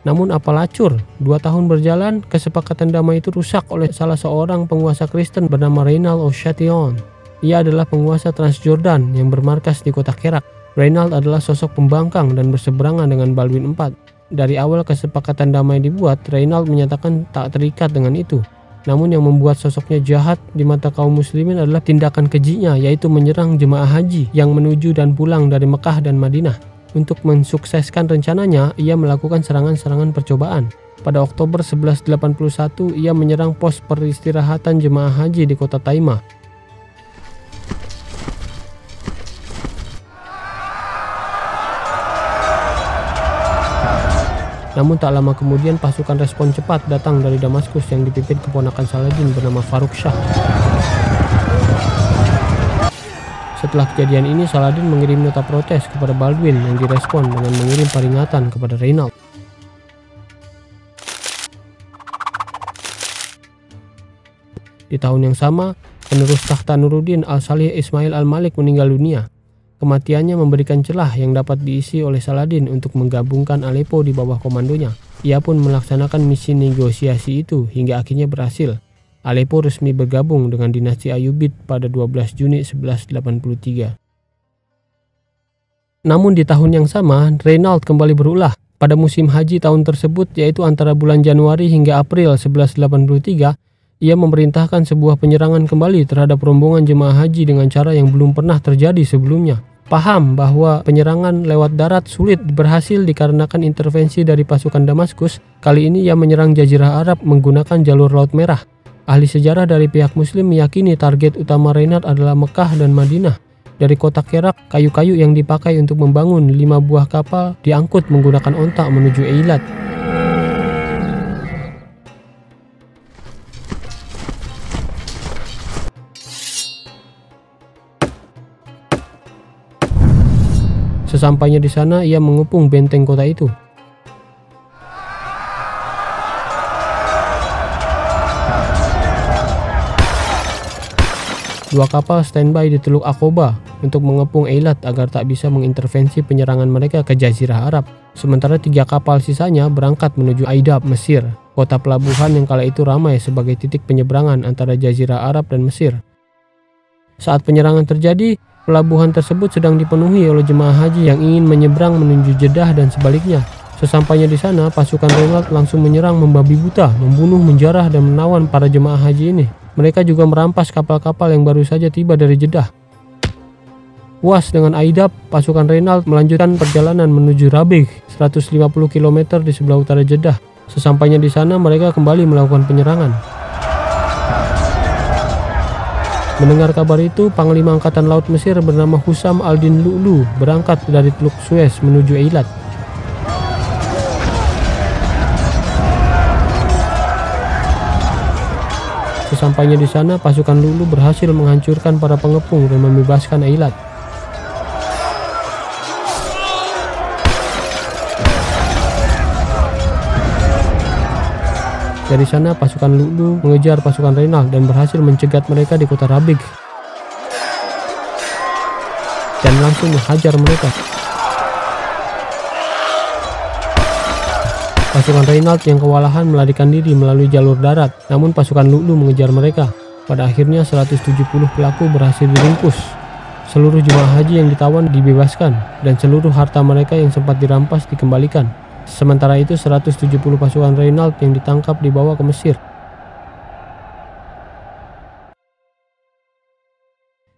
Namun apalah acur, 2 tahun berjalan, kesepakatan damai itu rusak oleh salah seorang penguasa Kristen bernama Reynald of Chatillon. Ia adalah penguasa Transjordan yang bermarkas di kota Kerak. Reynald adalah sosok pembangkang dan berseberangan dengan Baldwin IV. Dari awal kesepakatan damai dibuat, Reynald menyatakan tak terikat dengan itu. Namun yang membuat sosoknya jahat di mata kaum muslimin adalah tindakan kejinya, yaitu menyerang jemaah haji yang menuju dan pulang dari Mekah dan Madinah. Untuk mensukseskan rencananya, ia melakukan serangan-serangan percobaan. Pada Oktober 1181, ia menyerang pos peristirahatan jemaah haji di kota Taimah. Namun tak lama kemudian pasukan respon cepat datang dari Damaskus yang dipimpin keponakan Saladin bernama Faruk Shah. Setelah kejadian ini, Saladin mengirim nota protes kepada Baldwin yang direspon dengan mengirim peringatan kepada Reynald. Di tahun yang sama, penerus takhta Nuruddin Al-Salih Ismail Al-Malik meninggal dunia. Kematiannya memberikan celah yang dapat diisi oleh Saladin untuk menggabungkan Aleppo di bawah komandonya. Ia pun melaksanakan misi negosiasi itu hingga akhirnya berhasil. Aleppo resmi bergabung dengan dinasti Ayyubid pada 12 Juni 1183. Namun di tahun yang sama, Reynald kembali berulah. Pada musim haji tahun tersebut, yaitu antara bulan Januari hingga April 1183, ia memerintahkan sebuah penyerangan kembali terhadap rombongan jemaah haji dengan cara yang belum pernah terjadi sebelumnya. Paham bahwa penyerangan lewat darat sulit berhasil dikarenakan intervensi dari pasukan Damaskus, kali ini ia menyerang Jazirah Arab menggunakan jalur Laut Merah. Ahli sejarah dari pihak Muslim meyakini target utama Reynald adalah Mekah dan Madinah. Dari kota Kerak, kayu-kayu yang dipakai untuk membangun 5 buah kapal diangkut menggunakan onta menuju Eilat. Sesampainya di sana, ia mengepung benteng kota itu. Dua kapal standby di Teluk Aqaba untuk mengepung Eilat agar tak bisa mengintervensi penyerangan mereka ke Jazirah Arab. Sementara 3 kapal sisanya berangkat menuju Aidab, Mesir, kota pelabuhan yang kala itu ramai sebagai titik penyeberangan antara Jazirah Arab dan Mesir. Saat penyerangan terjadi, pelabuhan tersebut sedang dipenuhi oleh jemaah haji yang ingin menyeberang menuju Jeddah dan sebaliknya. Sesampainya di sana, pasukan Reynald langsung menyerang membabi buta, membunuh, menjarah, dan menawan para jemaah haji ini. Mereka juga merampas kapal-kapal yang baru saja tiba dari Jeddah. Puas dengan Aidab, pasukan Reynald melanjutkan perjalanan menuju Rabigh, 150 km di sebelah utara Jeddah. Sesampainya di sana, mereka kembali melakukan penyerangan. Mendengar kabar itu, Panglima Angkatan Laut Mesir bernama Husam al-Din Lu'lu berangkat dari Teluk Suez menuju Eilat. Sesampainya di sana, pasukan Lu'lu berhasil menghancurkan para pengepung dan membebaskan Eilat. Dari sana, pasukan Lu'lu mengejar pasukan Reynald dan berhasil mencegat mereka di kota Rabigh dan langsung menghajar mereka. Pasukan Reynald yang kewalahan melarikan diri melalui jalur darat, namun pasukan Lu'lu mengejar mereka. Pada akhirnya 170 pelaku berhasil diringkus. Seluruh jemaah haji yang ditawan dibebaskan, dan seluruh harta mereka yang sempat dirampas dikembalikan. Sementara itu 170 pasukan Reynald yang ditangkap dibawa ke Mesir.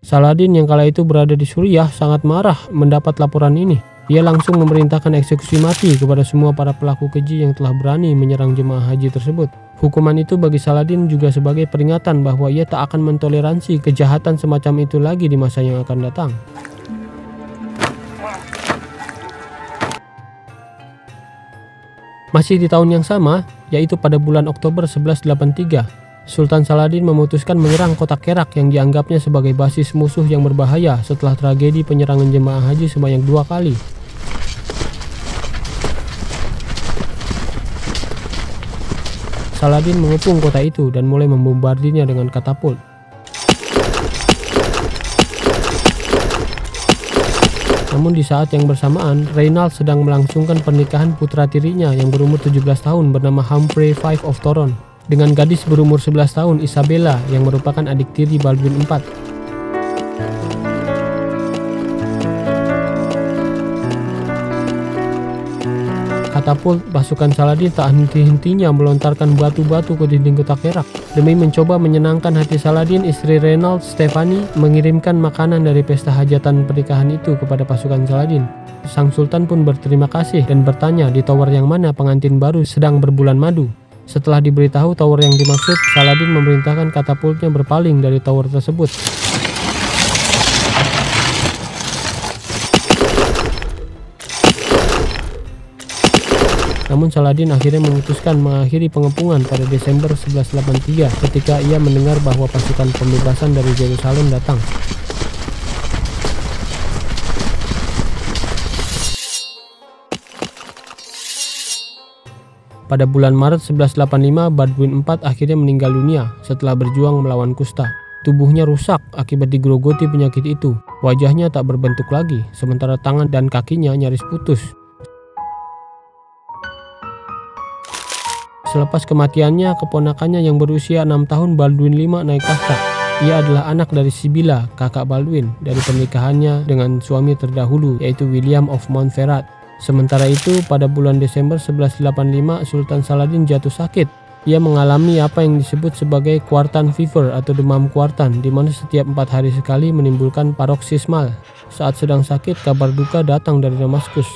Saladin yang kala itu berada di Suriah sangat marah mendapat laporan ini. Ia langsung memerintahkan eksekusi mati kepada semua para pelaku keji yang telah berani menyerang jemaah haji tersebut. Hukuman itu bagi Saladin juga sebagai peringatan bahwa ia tak akan mentoleransi kejahatan semacam itu lagi di masa yang akan datang. Masih di tahun yang sama, yaitu pada bulan Oktober 1183, Sultan Saladin memutuskan menyerang kota Kerak yang dianggapnya sebagai basis musuh yang berbahaya setelah tragedi penyerangan jemaah haji sebanyak 2 kali. Saladin mengepung kota itu dan mulai membombardirnya dengan katapult. Namun di saat yang bersamaan, Reynald sedang melangsungkan pernikahan putra tirinya yang berumur 17 tahun bernama Humphrey V of Toron dengan gadis berumur 11 tahun Isabella yang merupakan adik tiri Baldwin IV. Katapult pasukan Saladin tak henti-hentinya melontarkan batu-batu ke dinding kota Kerak. Demi mencoba menyenangkan hati Saladin, istri Reynald, Stephanie, mengirimkan makanan dari pesta hajatan pernikahan itu kepada pasukan Saladin. Sang Sultan pun berterima kasih dan bertanya di tower yang mana pengantin baru sedang berbulan madu. Setelah diberitahu tower yang dimaksud, Saladin memerintahkan katapultnya berpaling dari tower tersebut. Namun Saladin akhirnya memutuskan mengakhiri pengepungan pada Desember 1183 ketika ia mendengar bahwa pasukan pembebasan dari Yerusalem datang. Pada bulan Maret 1185, Baldwin IV akhirnya meninggal dunia setelah berjuang melawan kusta. Tubuhnya rusak akibat digerogoti penyakit itu. Wajahnya tak berbentuk lagi, sementara tangan dan kakinya nyaris putus. Selepas kematiannya, keponakannya yang berusia 6 tahun Baldwin V naik tahta. Ia adalah anak dari Sibylla, kakak Baldwin, dari pernikahannya dengan suami terdahulu, yaitu William of Montferrat. Sementara itu, pada bulan Desember 1185, Sultan Saladin jatuh sakit. Ia mengalami apa yang disebut sebagai quartan fever atau demam kuartan, di mana setiap 4 hari sekali menimbulkan paroksismal. Saat sedang sakit, kabar duka datang dari Damaskus.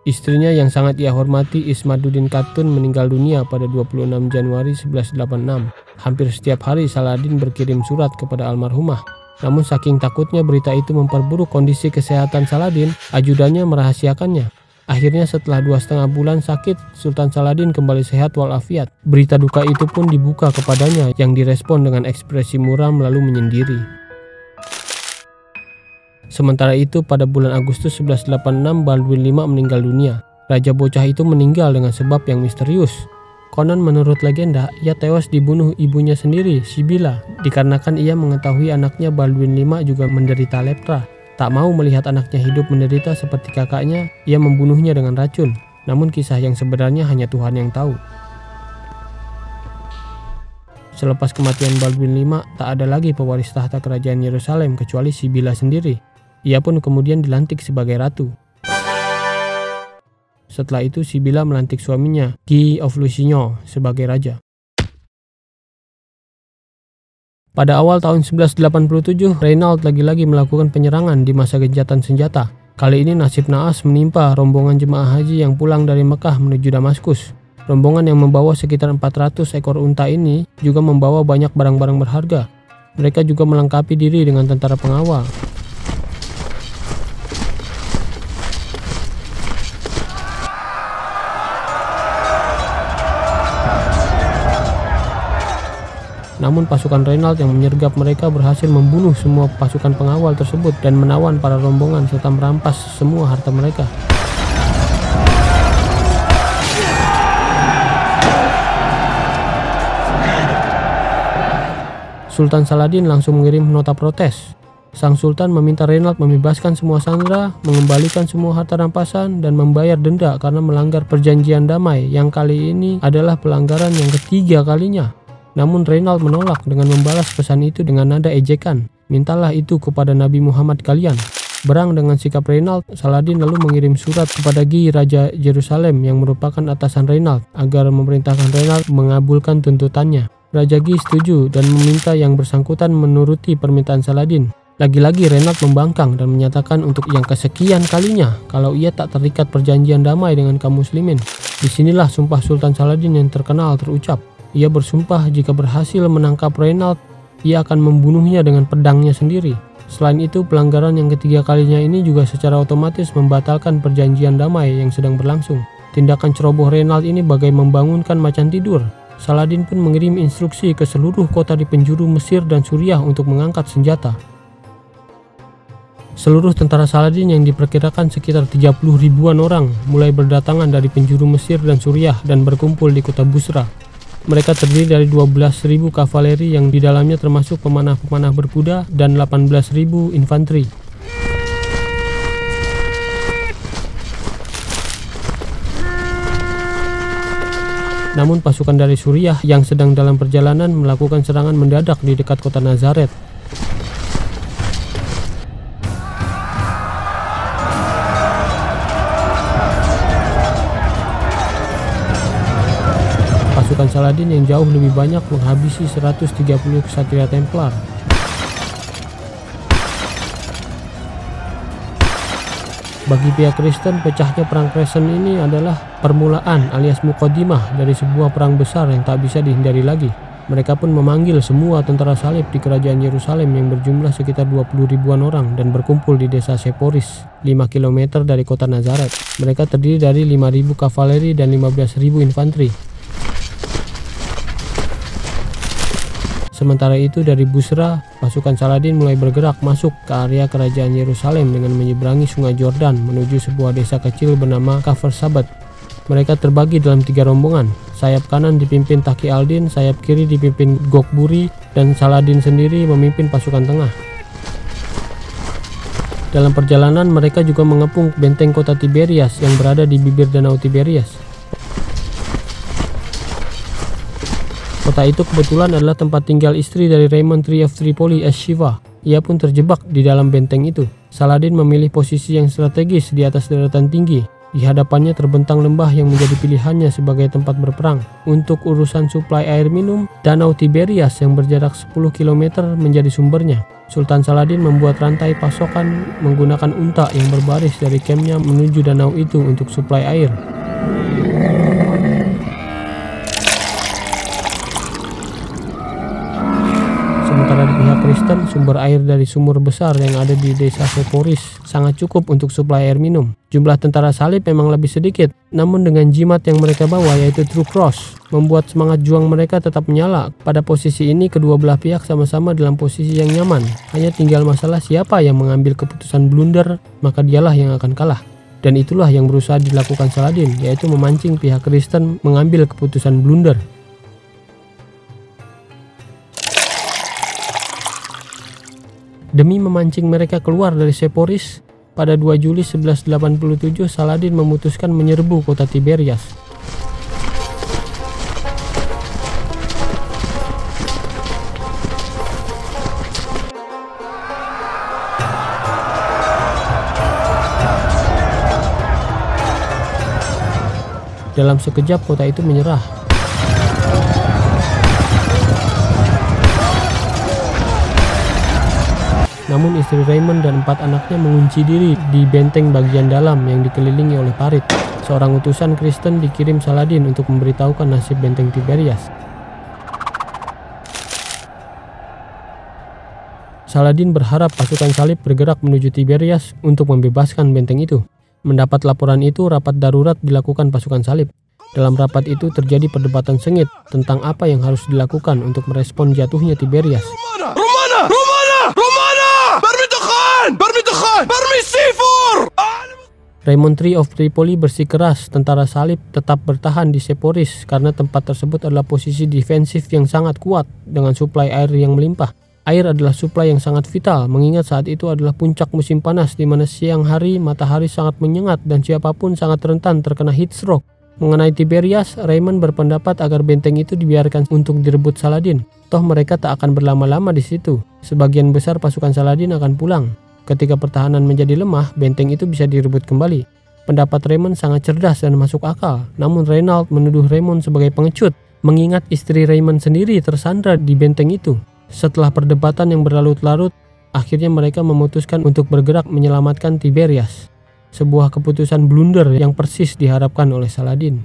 Istrinya yang sangat ia hormati, Ismaduddin Khatun, meninggal dunia pada 26 Januari 1186. Hampir setiap hari Saladin berkirim surat kepada almarhumah. Namun saking takutnya berita itu memperburuk kondisi kesehatan Saladin, ajudannya merahasiakannya. Akhirnya setelah 2,5 bulan sakit, Sultan Saladin kembali sehat walafiat. Berita duka itu pun dibuka kepadanya, yang direspon dengan ekspresi muram lalu menyendiri. Sementara itu, pada bulan Agustus 1186, Baldwin V meninggal dunia. Raja bocah itu meninggal dengan sebab yang misterius. Konon menurut legenda, ia tewas dibunuh ibunya sendiri, Sibylla, dikarenakan ia mengetahui anaknya Baldwin V juga menderita lepra. Tak mau melihat anaknya hidup menderita seperti kakaknya, ia membunuhnya dengan racun. Namun kisah yang sebenarnya hanya Tuhan yang tahu. Selepas kematian Baldwin V, tak ada lagi pewaris tahta kerajaan Yerusalem kecuali Sibylla sendiri. Ia pun kemudian dilantik sebagai ratu. Setelah itu Sibylla melantik suaminya, Guy of Lusignan, sebagai raja. Pada awal tahun 1187, Reynald lagi-lagi melakukan penyerangan di masa gencatan senjata. Kali ini nasib naas menimpa rombongan jemaah haji yang pulang dari Mekah menuju Damaskus. Rombongan yang membawa sekitar 400 ekor unta ini juga membawa banyak barang-barang berharga. Mereka juga melengkapi diri dengan tentara pengawal. Namun pasukan Reynald yang menyergap mereka berhasil membunuh semua pasukan pengawal tersebut dan menawan para rombongan serta merampas semua harta mereka. Sultan Saladin langsung mengirim nota protes. Sang Sultan meminta Reynald membebaskan semua sandera, mengembalikan semua harta rampasan, dan membayar denda karena melanggar perjanjian damai yang kali ini adalah pelanggaran yang ketiga kalinya. Namun Reynald menolak dengan membalas pesan itu dengan nada ejekan. Mintalah itu kepada Nabi Muhammad kalian. Berang dengan sikap Reynald, Saladin lalu mengirim surat kepada Guy, Raja Yerusalem yang merupakan atasan Reynald, agar memerintahkan Reynald mengabulkan tuntutannya. Raja Guy setuju dan meminta yang bersangkutan menuruti permintaan Saladin. Lagi-lagi Reynald membangkang dan menyatakan untuk yang kesekian kalinya kalau ia tak terikat perjanjian damai dengan kaum muslimin. Disinilah sumpah Sultan Saladin yang terkenal terucap. Ia bersumpah jika berhasil menangkap Reynald, ia akan membunuhnya dengan pedangnya sendiri. Selain itu, pelanggaran yang ketiga kalinya ini juga secara otomatis membatalkan perjanjian damai yang sedang berlangsung. Tindakan ceroboh Reynald ini bagai membangunkan macan tidur. Saladin pun mengirim instruksi ke seluruh kota di penjuru Mesir dan Suriah untuk mengangkat senjata. Seluruh tentara Saladin yang diperkirakan sekitar 30 ribuan orang mulai berdatangan dari penjuru Mesir dan Suriah dan berkumpul di kota Busra. Mereka terdiri dari 12.000 kavaleri yang di dalamnya termasuk pemanah-pemanah berkuda dan 18.000 infanteri. Namun pasukan dari Suriah yang sedang dalam perjalanan melakukan serangan mendadak di dekat kota Nazaret. Pasukan Saladin yang jauh lebih banyak menghabisi 130 ksatria Templar. Bagi pihak Kristen, pecahnya perang Kresen ini adalah permulaan alias muqaddimah dari sebuah perang besar yang tak bisa dihindari lagi. Mereka pun memanggil semua tentara salib di kerajaan Yerusalem yang berjumlah sekitar 20 ribuan orang dan berkumpul di desa Seporis, 5 km dari kota Nazaret. Mereka terdiri dari 5.000 kavaleri dan 15.000 infanteri. Sementara itu dari Busra, pasukan Saladin mulai bergerak masuk ke area kerajaan Yerusalem dengan menyeberangi sungai Jordan menuju sebuah desa kecil bernama Kafar Sabat. Mereka terbagi dalam 3 rombongan. Sayap kanan dipimpin Taqi al-Din, sayap kiri dipimpin Gokburi, dan Saladin sendiri memimpin pasukan tengah. Dalam perjalanan mereka juga mengepung benteng kota Tiberias yang berada di bibir danau Tiberias. Kota itu kebetulan adalah tempat tinggal istri dari Raymond III of Tripoli, Shiva. Ia pun terjebak di dalam benteng itu. Saladin memilih posisi yang strategis di atas daratan tinggi. Di hadapannya terbentang lembah yang menjadi pilihannya sebagai tempat berperang. Untuk urusan suplai air minum, danau Tiberias yang berjarak 10 km menjadi sumbernya. Sultan Saladin membuat rantai pasokan menggunakan unta yang berbaris dari kampnya menuju danau itu untuk suplai air. Sementara di pihak Kristen, sumber air dari sumur besar yang ada di desa Seporis sangat cukup untuk suplai air minum. Jumlah tentara salib memang lebih sedikit, namun dengan jimat yang mereka bawa yaitu True Cross, membuat semangat juang mereka tetap menyala. Pada posisi ini kedua belah pihak sama-sama dalam posisi yang nyaman. Hanya tinggal masalah siapa yang mengambil keputusan blunder, maka dialah yang akan kalah. Dan itulah yang berusaha dilakukan Saladin, yaitu memancing pihak Kristen mengambil keputusan blunder. Demi memancing mereka keluar dari Seporis, pada 2 Juli 1187 Saladin memutuskan menyerbu kota Tiberias. Dalam sekejap kota itu menyerah. Namun istri Raymond dan 4 anaknya mengunci diri di benteng bagian dalam yang dikelilingi oleh parit. Seorang utusan Kristen dikirim Saladin untuk memberitahukan nasib benteng Tiberias. Saladin berharap pasukan salib bergerak menuju Tiberias untuk membebaskan benteng itu. Mendapat laporan itu, rapat darurat dilakukan pasukan salib. Dalam rapat itu terjadi perdebatan sengit tentang apa yang harus dilakukan untuk merespon jatuhnya Tiberias. Raymond III of Tripoli bersikeras tentara salib tetap bertahan di Seporis karena tempat tersebut adalah posisi defensif yang sangat kuat dengan suplai air yang melimpah. Air adalah suplai yang sangat vital mengingat saat itu adalah puncak musim panas di mana siang hari matahari sangat menyengat dan siapapun sangat rentan terkena heat stroke. Mengenai Tiberias, Raymond berpendapat agar benteng itu dibiarkan untuk direbut Saladin. Toh mereka tak akan berlama-lama di situ. Sebagian besar pasukan Saladin akan pulang. Ketika pertahanan menjadi lemah, benteng itu bisa direbut kembali. Pendapat Raymond sangat cerdas dan masuk akal. Namun Reynald menuduh Raymond sebagai pengecut, mengingat istri Raymond sendiri tersandra di benteng itu. Setelah perdebatan yang berlarut-larut, akhirnya mereka memutuskan untuk bergerak menyelamatkan Tiberias. Sebuah keputusan blunder yang persis diharapkan oleh Saladin.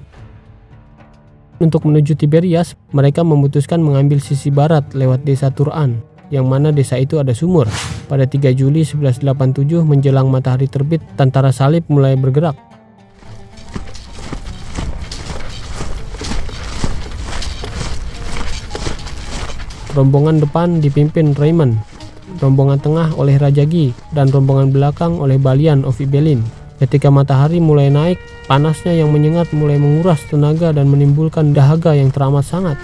Untuk menuju Tiberias, mereka memutuskan mengambil sisi barat lewat desa Tur'an, yang mana desa itu ada sumur. Pada 3 Juli 1187 menjelang matahari terbit, tentara salib mulai bergerak. Rombongan depan dipimpin Raymond, rombongan tengah oleh Raja Guy, dan rombongan belakang oleh Balian of Ibelin. Ketika matahari mulai naik, panasnya yang menyengat mulai menguras tenaga dan menimbulkan dahaga yang teramat sangat.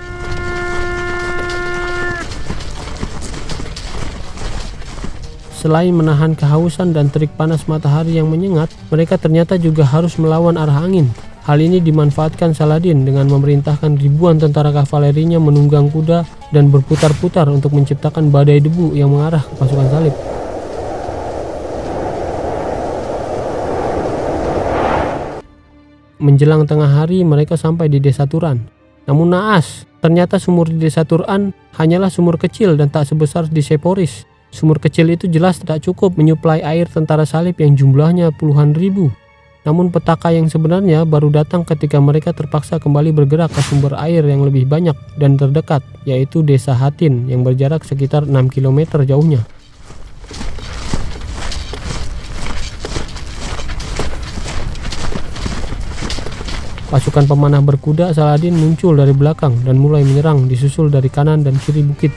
Selain menahan kehausan dan terik panas matahari yang menyengat, mereka ternyata juga harus melawan arah angin. Hal ini dimanfaatkan Saladin dengan memerintahkan ribuan tentara kavalerinya menunggang kuda dan berputar-putar untuk menciptakan badai debu yang mengarah ke pasukan salib. Menjelang tengah hari mereka sampai di desa Turan. Namun naas, ternyata sumur di desa Turan hanyalah sumur kecil dan tak sebesar di Seporis. Sumur kecil itu jelas tidak cukup menyuplai air tentara salib yang jumlahnya puluhan ribu. Namun petaka yang sebenarnya baru datang ketika mereka terpaksa kembali bergerak ke sumber air yang lebih banyak dan terdekat, yaitu desa Hatin yang berjarak sekitar 6 km jauhnya. Pasukan pemanah berkuda Saladin muncul dari belakang dan mulai menyerang disusul dari kanan dan kiri bukit.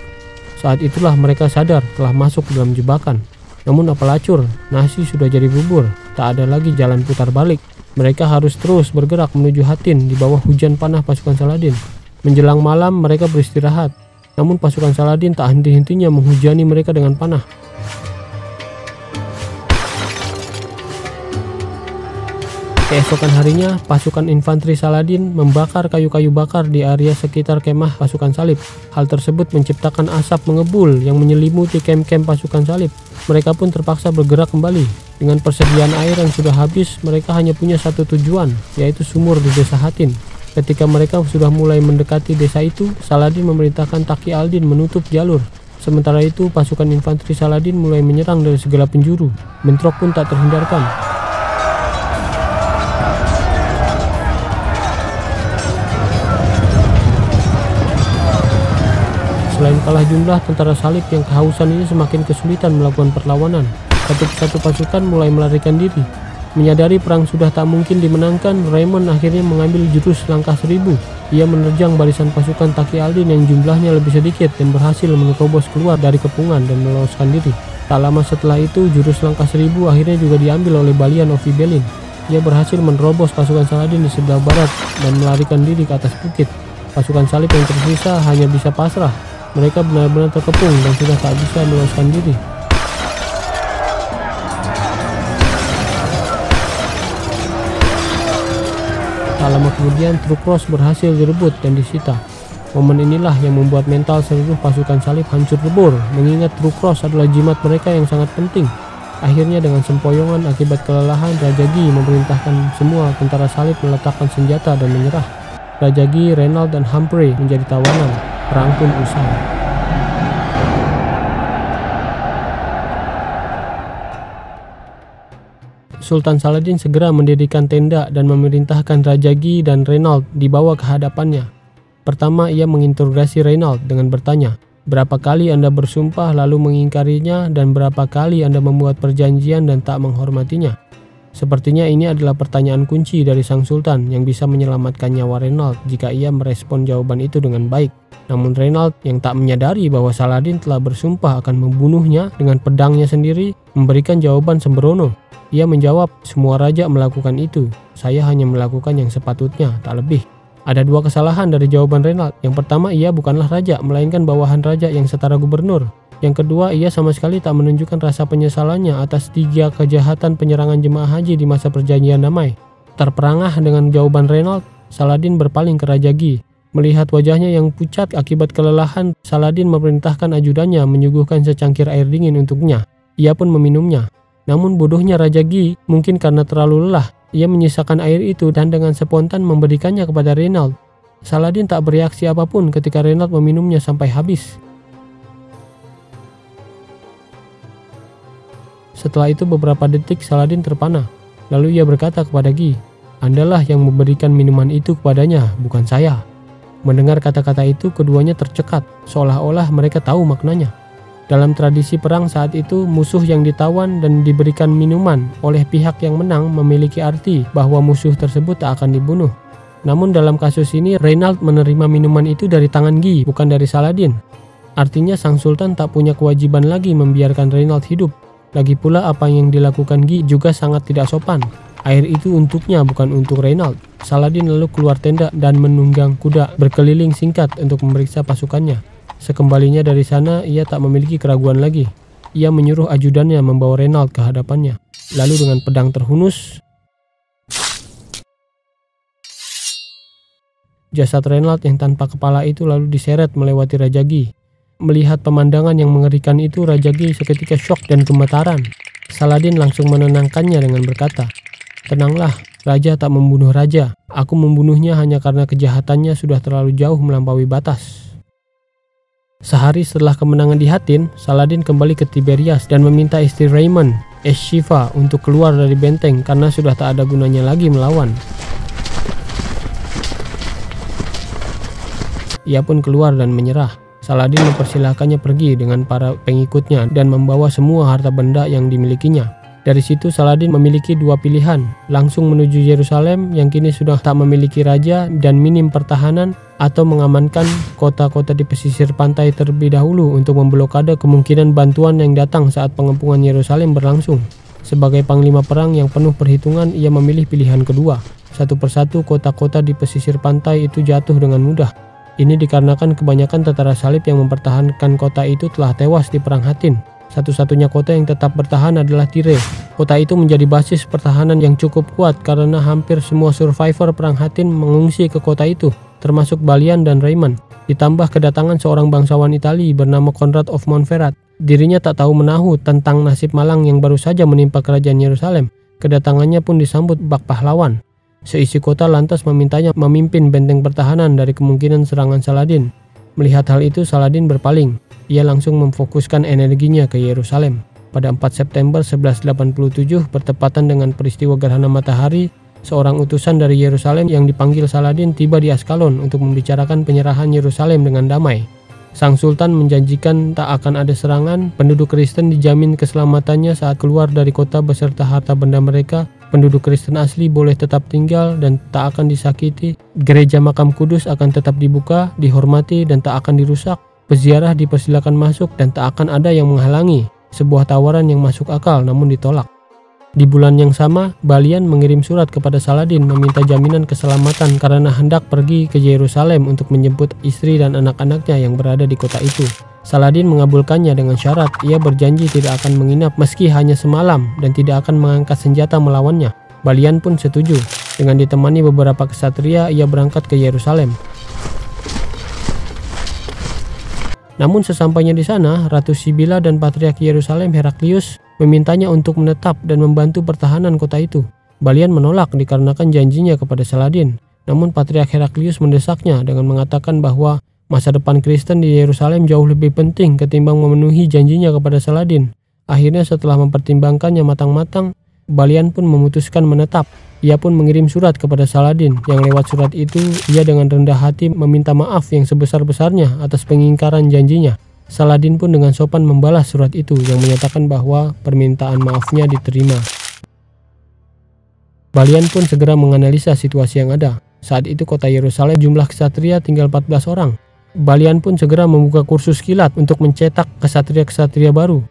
Saat itulah mereka sadar telah masuk dalam jebakan. Namun apalacur, nasi sudah jadi bubur, tak ada lagi jalan putar balik. Mereka harus terus bergerak menuju Hatin di bawah hujan panah pasukan Saladin. Menjelang malam mereka beristirahat. Namun pasukan Saladin tak henti-hentinya menghujani mereka dengan panah. Keesokan harinya, pasukan infanteri Saladin membakar kayu-kayu bakar di area sekitar kemah pasukan salib. Hal tersebut menciptakan asap mengebul yang menyelimuti kem-kem pasukan salib. Mereka pun terpaksa bergerak kembali. Dengan persediaan air yang sudah habis, mereka hanya punya satu tujuan, yaitu sumur di desa Hattin. Ketika mereka sudah mulai mendekati desa itu, Saladin memerintahkan Taqi al-Din menutup jalur. Sementara itu, pasukan infanteri Saladin mulai menyerang dari segala penjuru. Bentrok pun tak terhindarkan. Selain kalah jumlah, tentara salib yang kehausan ini semakin kesulitan melakukan perlawanan. Satu pasukan mulai melarikan diri. Menyadari perang sudah tak mungkin dimenangkan, Raymond akhirnya mengambil jurus langkah 1000. Ia menerjang barisan pasukan Taqi al-Din yang jumlahnya lebih sedikit dan berhasil menerobos keluar dari kepungan dan meloloskan diri. Tak lama setelah itu, jurus langkah 1000 akhirnya juga diambil oleh Balian of Ibelin. Ia berhasil menerobos pasukan Saladin di sebelah barat dan melarikan diri ke atas bukit. Pasukan salib yang tersisa hanya bisa pasrah. Mereka benar-benar terkepung dan sudah tak bisa meloloskan diri. Tak lama kemudian, truk Cross berhasil direbut dan disita. Momen inilah yang membuat mental seluruh pasukan salib hancur lebur, mengingat truk Cross adalah jimat mereka yang sangat penting. Akhirnya dengan sempoyongan akibat kelelahan, Raja Guy memerintahkan semua tentara salib meletakkan senjata dan menyerah. Raja Guy, Reynald, dan Humphrey menjadi tawanan. Perang pun usai. Sultan Saladin segera mendirikan tenda dan memerintahkan Raja Guy dan Reynald dibawa ke hadapannya. Pertama, ia menginterogasi Reynald dengan bertanya, "Berapa kali Anda bersumpah lalu mengingkarinya dan berapa kali Anda membuat perjanjian dan tak menghormatinya?" Sepertinya ini adalah pertanyaan kunci dari sang sultan yang bisa menyelamatkan nyawa Reynald jika ia merespon jawaban itu dengan baik. Namun Reynald yang tak menyadari bahwa Saladin telah bersumpah akan membunuhnya dengan pedangnya sendiri memberikan jawaban sembrono. Ia menjawab, "Semua raja melakukan itu. Saya hanya melakukan yang sepatutnya, tak lebih." Ada dua kesalahan dari jawaban Reynald. Yang pertama, ia bukanlah raja, melainkan bawahan raja yang setara gubernur. Yang kedua, ia sama sekali tak menunjukkan rasa penyesalannya atas 3 kejahatan penyerangan jemaah haji di masa perjanjian damai. Terperangah dengan jawaban Reynald, Saladin berpaling ke Raja Guy. Melihat wajahnya yang pucat akibat kelelahan, Saladin memerintahkan ajudannya menyuguhkan secangkir air dingin untuknya. Ia pun meminumnya. Namun bodohnya Raja Guy, mungkin karena terlalu lelah, ia menyisakan air itu dan dengan spontan memberikannya kepada Reynald. Saladin tak bereaksi apapun ketika Reynald meminumnya sampai habis. Setelah itu beberapa detik Saladin terpana. Lalu ia berkata kepada Guy, "Andalah yang memberikan minuman itu kepadanya, bukan saya." Mendengar kata-kata itu, keduanya tercekat, seolah-olah mereka tahu maknanya. Dalam tradisi perang saat itu, musuh yang ditawan dan diberikan minuman oleh pihak yang menang memiliki arti bahwa musuh tersebut tak akan dibunuh. Namun dalam kasus ini, Reynald menerima minuman itu dari tangan Guy, bukan dari Saladin. Artinya sang sultan tak punya kewajiban lagi membiarkan Reynald hidup. Lagi pula apa yang dilakukan Guy juga sangat tidak sopan. Air itu untuknya, bukan untuk Reynald. Saladin lalu keluar tenda dan menunggang kuda berkeliling singkat untuk memeriksa pasukannya. Sekembalinya dari sana, ia tak memiliki keraguan lagi. Ia menyuruh ajudannya membawa Reynald ke hadapannya. Lalu dengan pedang terhunus, jasad Reynald yang tanpa kepala itu lalu diseret melewati Raja Guy. Melihat pemandangan yang mengerikan itu, Raja Guy seketika syok dan gemetaran. Saladin langsung menenangkannya dengan berkata, "Tenanglah, Raja tak membunuh Raja. Aku membunuhnya hanya karena kejahatannya sudah terlalu jauh melampaui batas." Sehari setelah kemenangan di Hattin, Saladin kembali ke Tiberias dan meminta istri Raymond, Shiva, untuk keluar dari benteng karena sudah tak ada gunanya lagi melawan. Ia pun keluar dan menyerah. Saladin mempersilahkannya pergi dengan para pengikutnya dan membawa semua harta benda yang dimilikinya. Dari situ Saladin memiliki dua pilihan, langsung menuju Yerusalem yang kini sudah tak memiliki raja dan minim pertahanan, atau mengamankan kota-kota di pesisir pantai terlebih dahulu untuk memblokade kemungkinan bantuan yang datang saat pengepungan Yerusalem berlangsung. Sebagai panglima perang yang penuh perhitungan, ia memilih pilihan kedua. Satu persatu kota-kota di pesisir pantai itu jatuh dengan mudah. Ini dikarenakan kebanyakan tentara salib yang mempertahankan kota itu telah tewas di Perang Hattin. Satu-satunya kota yang tetap bertahan adalah Tyre. Kota itu menjadi basis pertahanan yang cukup kuat karena hampir semua survivor Perang Hattin mengungsi ke kota itu, termasuk Balian dan Raymond. Ditambah kedatangan seorang bangsawan Italia bernama Conrad of Montferrat. Dirinya tak tahu menahu tentang nasib malang yang baru saja menimpa kerajaan Yerusalem. Kedatangannya pun disambut bak pahlawan. Seisi kota lantas memintanya memimpin benteng pertahanan dari kemungkinan serangan Saladin. Melihat hal itu, Saladin berpaling. Ia langsung memfokuskan energinya ke Yerusalem. Pada 4 September 1187, bertepatan dengan peristiwa gerhana matahari, seorang utusan dari Yerusalem yang dipanggil Saladin tiba di Askalon untuk membicarakan penyerahan Yerusalem dengan damai. Sang Sultan menjanjikan tak akan ada serangan, penduduk Kristen dijamin keselamatannya saat keluar dari kota beserta harta benda mereka, penduduk Kristen asli boleh tetap tinggal dan tak akan disakiti, gereja makam kudus akan tetap dibuka, dihormati dan tak akan dirusak, peziarah dipersilakan masuk dan tak akan ada yang menghalangi, sebuah tawaran yang masuk akal namun ditolak. Di bulan yang sama, Balian mengirim surat kepada Saladin meminta jaminan keselamatan karena hendak pergi ke Yerusalem untuk menjemput istri dan anak-anaknya yang berada di kota itu. Saladin mengabulkannya dengan syarat ia berjanji tidak akan menginap meski hanya semalam dan tidak akan mengangkat senjata melawannya. Balian pun setuju. Dengan ditemani beberapa kesatria, ia berangkat ke Yerusalem. Namun sesampainya di sana, Ratu Sibila dan Patriark Yerusalem Heraklius memintanya untuk menetap dan membantu pertahanan kota itu. Balian menolak dikarenakan janjinya kepada Saladin. Namun Patriark Heraklius mendesaknya dengan mengatakan bahwa masa depan Kristen di Yerusalem jauh lebih penting ketimbang memenuhi janjinya kepada Saladin. Akhirnya setelah mempertimbangkannya matang-matang, Balian pun memutuskan menetap. Ia pun mengirim surat kepada Saladin, yang lewat surat itu ia dengan rendah hati meminta maaf yang sebesar-besarnya atas pengingkaran janjinya. Saladin pun dengan sopan membalas surat itu yang menyatakan bahwa permintaan maafnya diterima. Balian pun segera menganalisa situasi yang ada. Saat itu kota Yerusalem jumlah ksatria tinggal 14 orang. Balian pun segera membuka kursus kilat untuk mencetak ksatria-ksatria baru.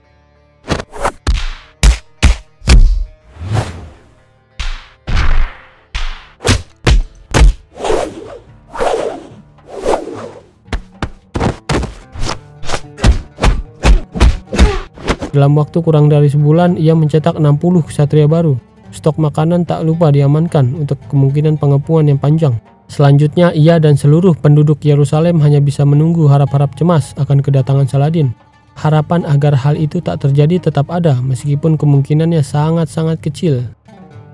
Dalam waktu kurang dari sebulan, ia mencetak 60 ksatria baru. Stok makanan tak lupa diamankan untuk kemungkinan pengepungan yang panjang. Selanjutnya, ia dan seluruh penduduk Yerusalem hanya bisa menunggu harap-harap cemas akan kedatangan Saladin. Harapan agar hal itu tak terjadi tetap ada, meskipun kemungkinannya sangat-sangat kecil.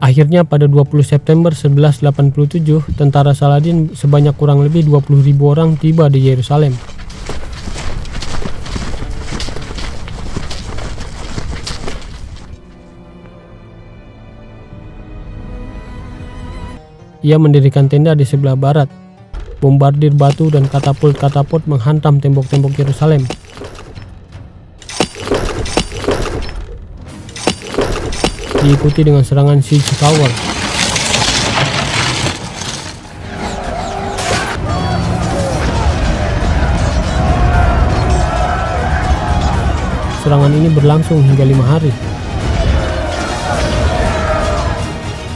Akhirnya pada 20 September 1187, tentara Saladin sebanyak kurang lebih 20.000 orang tiba di Yerusalem. Ia mendirikan tenda di sebelah barat. Bombardir batu dan katapult-katapult menghantam tembok-tembok Yerusalem. Diikuti dengan serangan siege tower. Serangan ini berlangsung hingga 5 hari.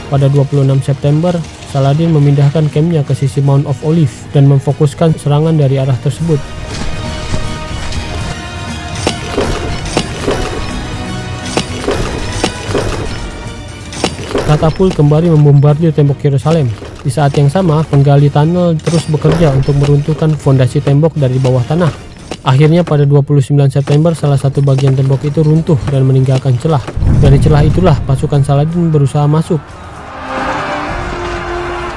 Pada 26 September, Saladin memindahkan kampnya ke sisi Mount of Olives dan memfokuskan serangan dari arah tersebut. Katapult kembali membombardir tembok Yerusalem. Di saat yang sama, penggali tunnel terus bekerja untuk meruntuhkan fondasi tembok dari bawah tanah. Akhirnya pada 29 September, salah satu bagian tembok itu runtuh dan meninggalkan celah. Dari celah itulah pasukan Saladin berusaha masuk.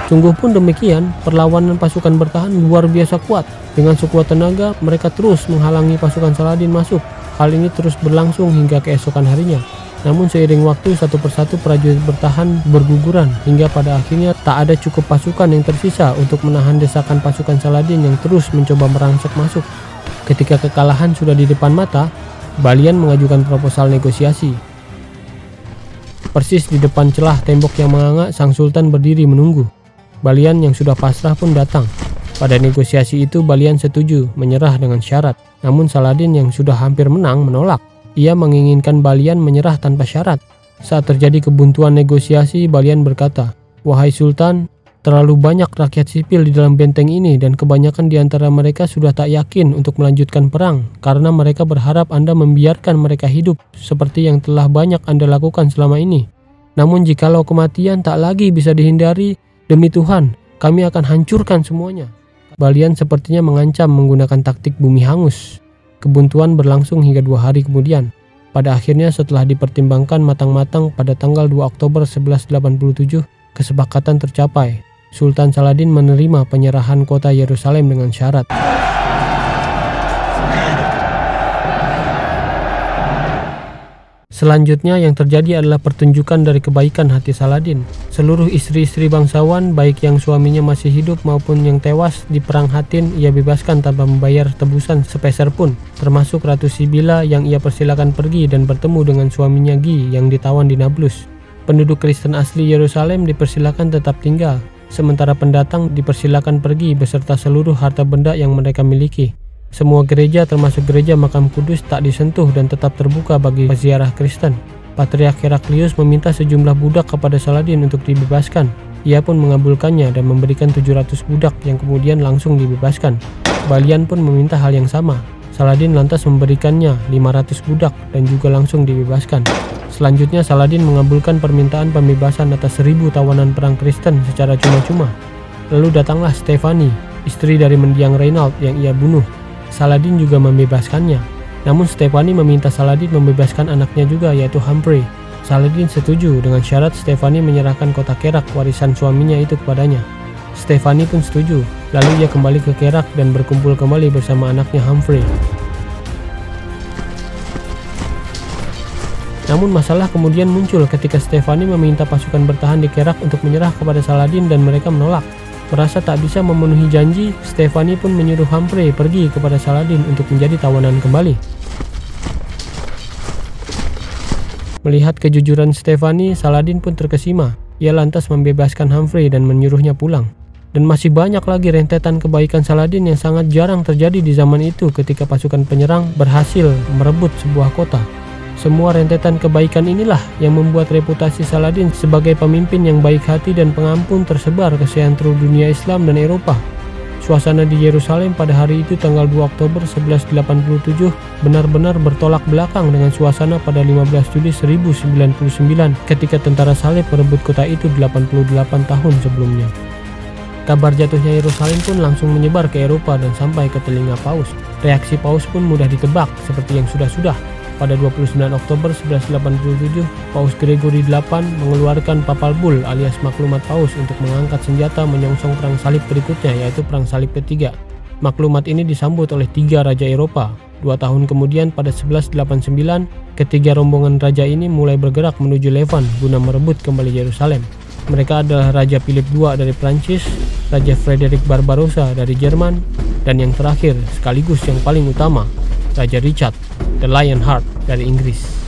Sungguh pun demikian, perlawanan pasukan bertahan luar biasa kuat. Dengan sekuat tenaga, mereka terus menghalangi pasukan Saladin masuk. Hal ini terus berlangsung hingga keesokan harinya. Namun seiring waktu, satu persatu prajurit bertahan berguguran, hingga pada akhirnya tak ada cukup pasukan yang tersisa untuk menahan desakan pasukan Saladin yang terus mencoba merangsek masuk. Ketika kekalahan sudah di depan mata, Balian mengajukan proposal negosiasi. Persis di depan celah tembok yang menganga, sang sultan berdiri menunggu. Balian yang sudah pasrah pun datang. Pada negosiasi itu, Balian setuju menyerah dengan syarat. Namun Saladin yang sudah hampir menang menolak. Ia menginginkan Balian menyerah tanpa syarat. Saat terjadi kebuntuan negosiasi, Balian berkata, "Wahai Sultan, Terlalu banyak rakyat sipil di dalam benteng ini dan kebanyakan di antara mereka sudah tak yakin untuk melanjutkan perang karena mereka berharap Anda membiarkan mereka hidup seperti yang telah banyak Anda lakukan selama ini. Namun jikalau kematian tak lagi bisa dihindari, demi Tuhan, kami akan hancurkan semuanya. Balian sepertinya mengancam menggunakan taktik bumi hangus. Kebuntuan berlangsung hingga 2 hari kemudian. Pada akhirnya setelah dipertimbangkan matang-matang pada tanggal 2 Oktober 1187, kesepakatan tercapai. Sultan Saladin menerima penyerahan kota Yerusalem dengan syarat. Selanjutnya yang terjadi adalah pertunjukan dari kebaikan hati Saladin. Seluruh istri-istri bangsawan, baik yang suaminya masih hidup maupun yang tewas di perang Hattin, ia bebaskan tanpa membayar tebusan sepeser pun, termasuk Ratu Sibila yang ia persilakan pergi dan bertemu dengan suaminya Gi yang ditawan di Nablus. Penduduk Kristen asli Yerusalem dipersilakan tetap tinggal, sementara pendatang dipersilakan pergi beserta seluruh harta benda yang mereka miliki. Semua gereja termasuk gereja Makam Kudus tak disentuh dan tetap terbuka bagi peziarah Kristen. Patriark Heraklius meminta sejumlah budak kepada Saladin untuk dibebaskan. Ia pun mengabulkannya dan memberikan 700 budak yang kemudian langsung dibebaskan. Balian pun meminta hal yang sama. Saladin lantas memberikannya 500 budak dan juga langsung dibebaskan. Selanjutnya Saladin mengabulkan permintaan pembebasan atas 1000 tawanan perang Kristen secara cuma-cuma. Lalu datanglah Stefani, istri dari mendiang Reynald yang ia bunuh. Saladin juga membebaskannya. Namun Stefani meminta Saladin membebaskan anaknya juga, yaitu Humphrey. Saladin setuju dengan syarat Stefani menyerahkan kota Kerak warisan suaminya itu kepadanya. Stefani pun setuju. Lalu ia kembali ke Kerak dan berkumpul kembali bersama anaknya Humphrey. Namun masalah kemudian muncul ketika Stefani meminta pasukan bertahan di Kerak untuk menyerah kepada Saladin dan mereka menolak. Merasa tak bisa memenuhi janji, Stefani pun menyuruh Humphrey pergi kepada Saladin untuk menjadi tawanan kembali. Melihat kejujuran Stefani, Saladin pun terkesima. Ia lantas membebaskan Humphrey dan menyuruhnya pulang. Dan masih banyak lagi rentetan kebaikan Saladin yang sangat jarang terjadi di zaman itu ketika pasukan penyerang berhasil merebut sebuah kota. Semua rentetan kebaikan inilah yang membuat reputasi Saladin sebagai pemimpin yang baik hati dan pengampun tersebar ke seantero dunia Islam dan Eropa. Suasana di Yerusalem pada hari itu tanggal 2 Oktober 1187 benar-benar bertolak belakang dengan suasana pada 15 Juli 1099 ketika tentara salib merebut kota itu 88 tahun sebelumnya. Kabar jatuhnya Yerusalem pun langsung menyebar ke Eropa dan sampai ke telinga Paus. Reaksi Paus pun mudah ditebak seperti yang sudah-sudah. Pada 29 Oktober 1187, Paus Gregory VIII mengeluarkan Papal Bull alias maklumat Paus untuk mengangkat senjata menyongsong perang salib berikutnya, yaitu perang salib ketiga. Maklumat ini disambut oleh 3 raja Eropa. 2 tahun kemudian pada 1189, ketiga rombongan raja ini mulai bergerak menuju Levant guna merebut kembali Yerusalem. Mereka adalah Raja Philip II dari Prancis, Raja Frederick Barbarossa dari Jerman, dan yang terakhir sekaligus yang paling utama, Raja Richard the Lionheart dari Inggris.